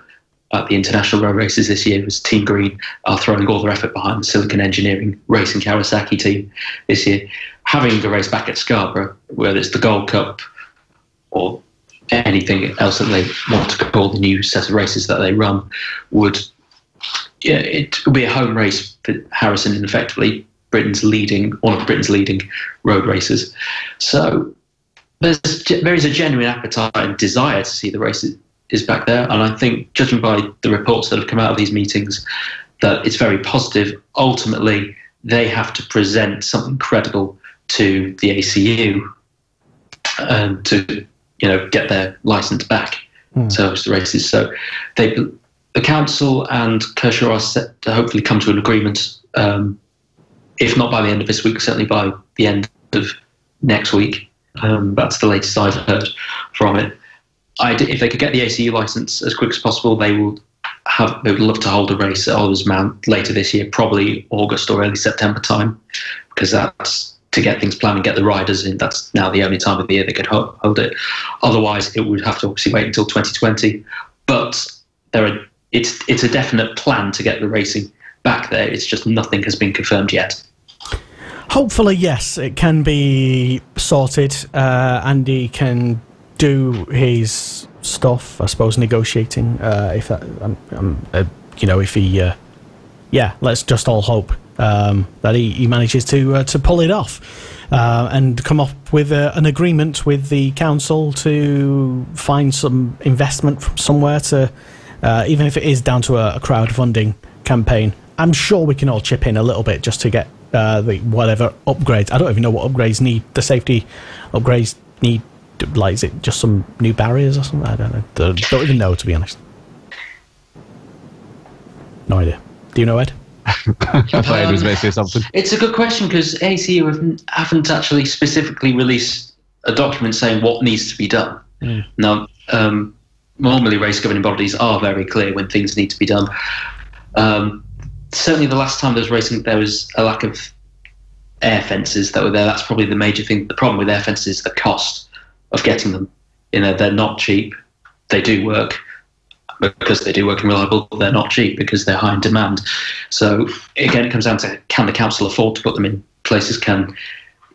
at the international road races this year, as Team Green are throwing all their effort behind the Silicon Engineering Racing Kawasaki team this year. Having a race back at Scarborough, whether it's the Gold Cup or anything else that they want to call the new set of races that they run, it would be a home race for Harrison, and effectively one of Britain's leading road racers. So there is a genuine appetite and desire to see the race is back there, and I think, judging by the reports that have come out of these meetings, that it's very positive. Ultimately, they have to present something credible to the ACU to get their licence back to host the races. So the council and Kershaw are set to hopefully come to an agreement, if not by the end of this week, certainly by the end of next week. That's the latest I've heard from it. If they could get the ACU licence as quick as possible, they would love to hold a race at Oliver's Mount later this year, probably August or early September time, because that's to get things planned and get the riders in. That's now the only time of the year they could hold it. Otherwise, it would have to obviously wait until 2020. But it's a definite plan to get the racing back there. It's just nothing has been confirmed yet. Hopefully, yes, it can be sorted. Andy can do his stuff, I suppose, negotiating. If that, if he, let's just all hope that he manages to pull it off. And come up with an agreement with the council to find some investment from somewhere to, even if it is down to a crowdfunding campaign. I'm sure we can all chip in a little bit just to get the whatever upgrades. I don't even know what upgrades need. The safety upgrades need, like, is it just some new barriers or something? I don't know. Don't even know, to be honest. No idea. Do you know, Ed? I thought Ed was going to say something. It's a good question because ACU haven't actually specifically released a document saying what needs to be done. Now, normally race governing bodies are very clear when things need to be done. Certainly the last time there was racing, there was a lack of air fences that were there. That's probably the major thing. The problem with air fences is the cost of getting them. They're not cheap. They do work. Because they do work and reliable, they're not cheap because they're high in demand. So again, it comes down to, can the council afford to put them in places?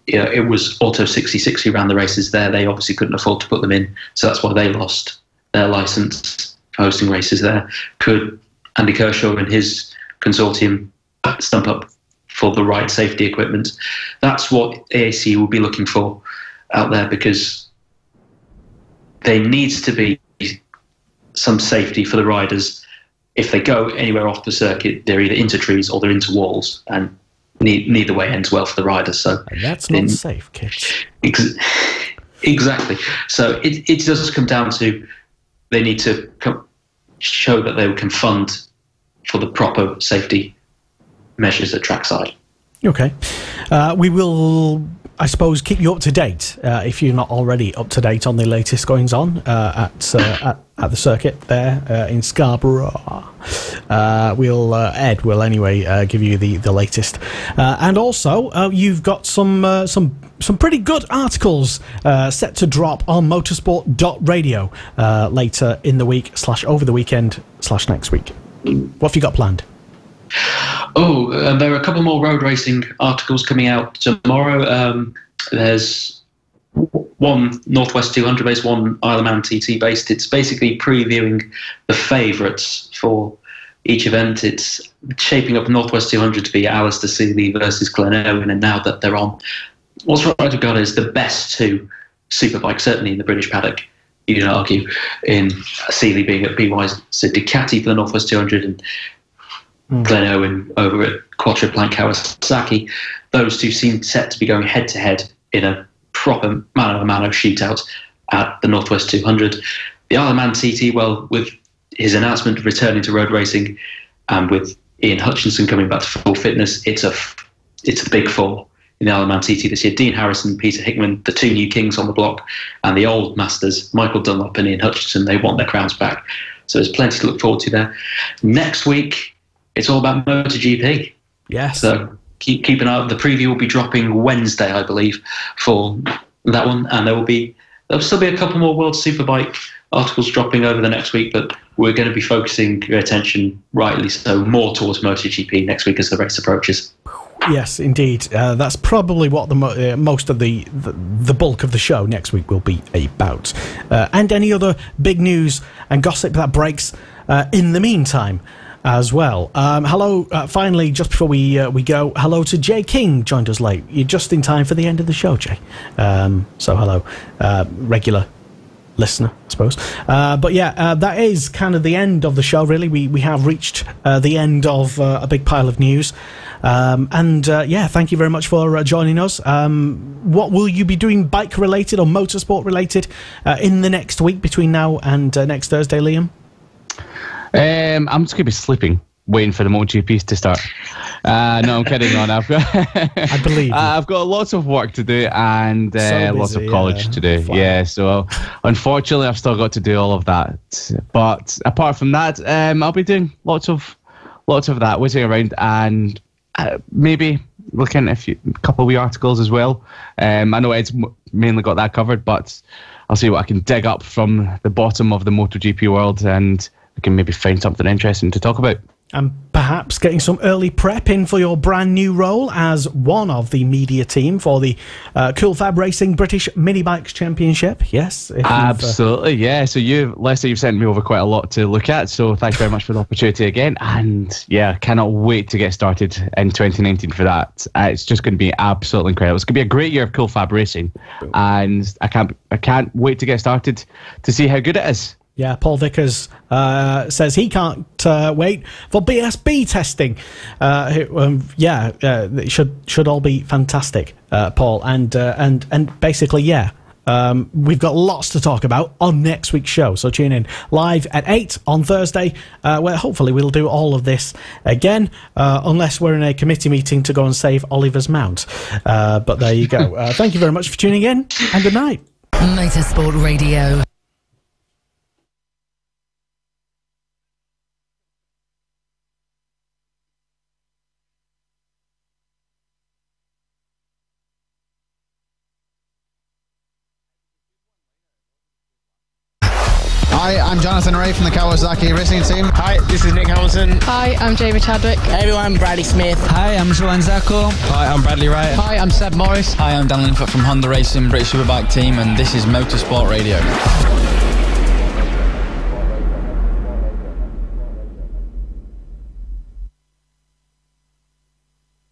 It was Auto 66 who ran the races there. They obviously couldn't afford to put them in, so that's why they lost their licence for hosting races there. Could Andy Kershaw and his consortium stump up for the right safety equipment? That's what AAC will be looking for out there, because there needs to be some safety for the riders. If they go anywhere off the circuit, they're either into trees or they're into walls, and neither way ends well for the riders. So and that's not safe, kids. Exactly. So it does come down to, they need to show that they can fund for the proper safety measures at trackside. Okay. We will, I suppose, keep you up to date if you're not already up to date on the latest goings on at the circuit there in Scarborough. Ed will anyway give you the latest, and also you've got some pretty good articles set to drop on motorsport.radio later in the week / over the weekend / next week. What have you got planned? There are a couple more road racing articles coming out tomorrow. There's one Northwest 200 based, one Isle of Man TT based. It's basically previewing the favourites for each event. It's shaping up Northwest 200 to be Alistair Seeley versus Glenn Owen, and now that they're on, what's right I've got is the best two Superbike, certainly in the British paddock, you'd argue, in Seeley being at BY's Ducati for the Northwest 200 and Glenn Owen over at Quattraplank Kawasaki. Those two seem set to be going head-to-head in a proper mano-a-mano shootout at the Northwest 200. The Isle of Man TT, well, with his announcement of returning to road racing and with Ian Hutchinson coming back to full fitness, it's the big four in the Isle of Man TT this year. Dean Harrison, Peter Hickman, the two new kings on the block, and the old masters, Michael Dunlop and Ian Hutchinson, they want their crowns back. So there's plenty to look forward to there. Next week, it's all about MotoGP. Yes. So keep an eye out. The preview will be dropping Wednesday, I believe, for that one, and there'll still be a couple more World Superbike articles dropping over the next week, but we're going to be focusing your attention, rightly so, more towards MotoGP next week as the race approaches. Yes, indeed. That's probably what the most of the bulk of the show next week will be about, and any other big news and gossip that breaks in the meantime as well. Hello, finally, just before we go, hello to Jay King, joined us late. You're just in time for the end of the show, Jay. So hello, regular listener, I suppose. But yeah, that is kind of the end of the show, really. We have reached the end of a big pile of news. Yeah, thank you very much for joining us. What will you be doing bike-related or motorsport related in the next week between now and next Thursday, Liam? I'm just going to be sleeping, waiting for the MotoGPs to start. No, I'm kidding on. I've got I believe I've got lots of work to do and lots of college to do. Fine. Yeah, so unfortunately I've still got to do all of that. But apart from that, I'll be doing lots of that, waiting around and maybe looking at a couple of wee articles as well. I know Ed's mainly got that covered, but I'll see what I can dig up from the bottom of the MotoGP world, and we can maybe find something interesting to talk about. And perhaps getting some early prep in for your brand new role as one of the media team for the Cool Fab Racing British Mini Bikes Championship. Yes, absolutely. Yeah. So Lester, you've sent me over quite a lot to look at. So thanks very much for the opportunity again. And yeah, cannot wait to get started in 2019 for that. It's just going to be absolutely incredible. It's going to be a great year of Cool Fab Racing, and I can't wait to get started to see how good it is. Yeah, Paul Vickers says he can't wait for BSB testing. It should all be fantastic, Paul. And basically, we've got lots to talk about on next week's show. So tune in live at 8 on Thursday, where hopefully we'll do all of this again, unless we're in a committee meeting to go and save Oliver's mount. But there you go. Thank you very much for tuning in, and good night. Motorsport Radio. Hi, I'm Jonathan Ray from the Kawasaki Racing Team. Hi, this is Nick Hamilton. Hi, I'm Jamie Chadwick. Hey everyone, I'm Bradley Smith. Hi, I'm Joanne Zacco. Hi, I'm Bradley Wright. Hi, I'm Seb Morris. Hi, I'm Dan Linfoot from Honda Racing British Superbike team, and this is Motorsport Radio.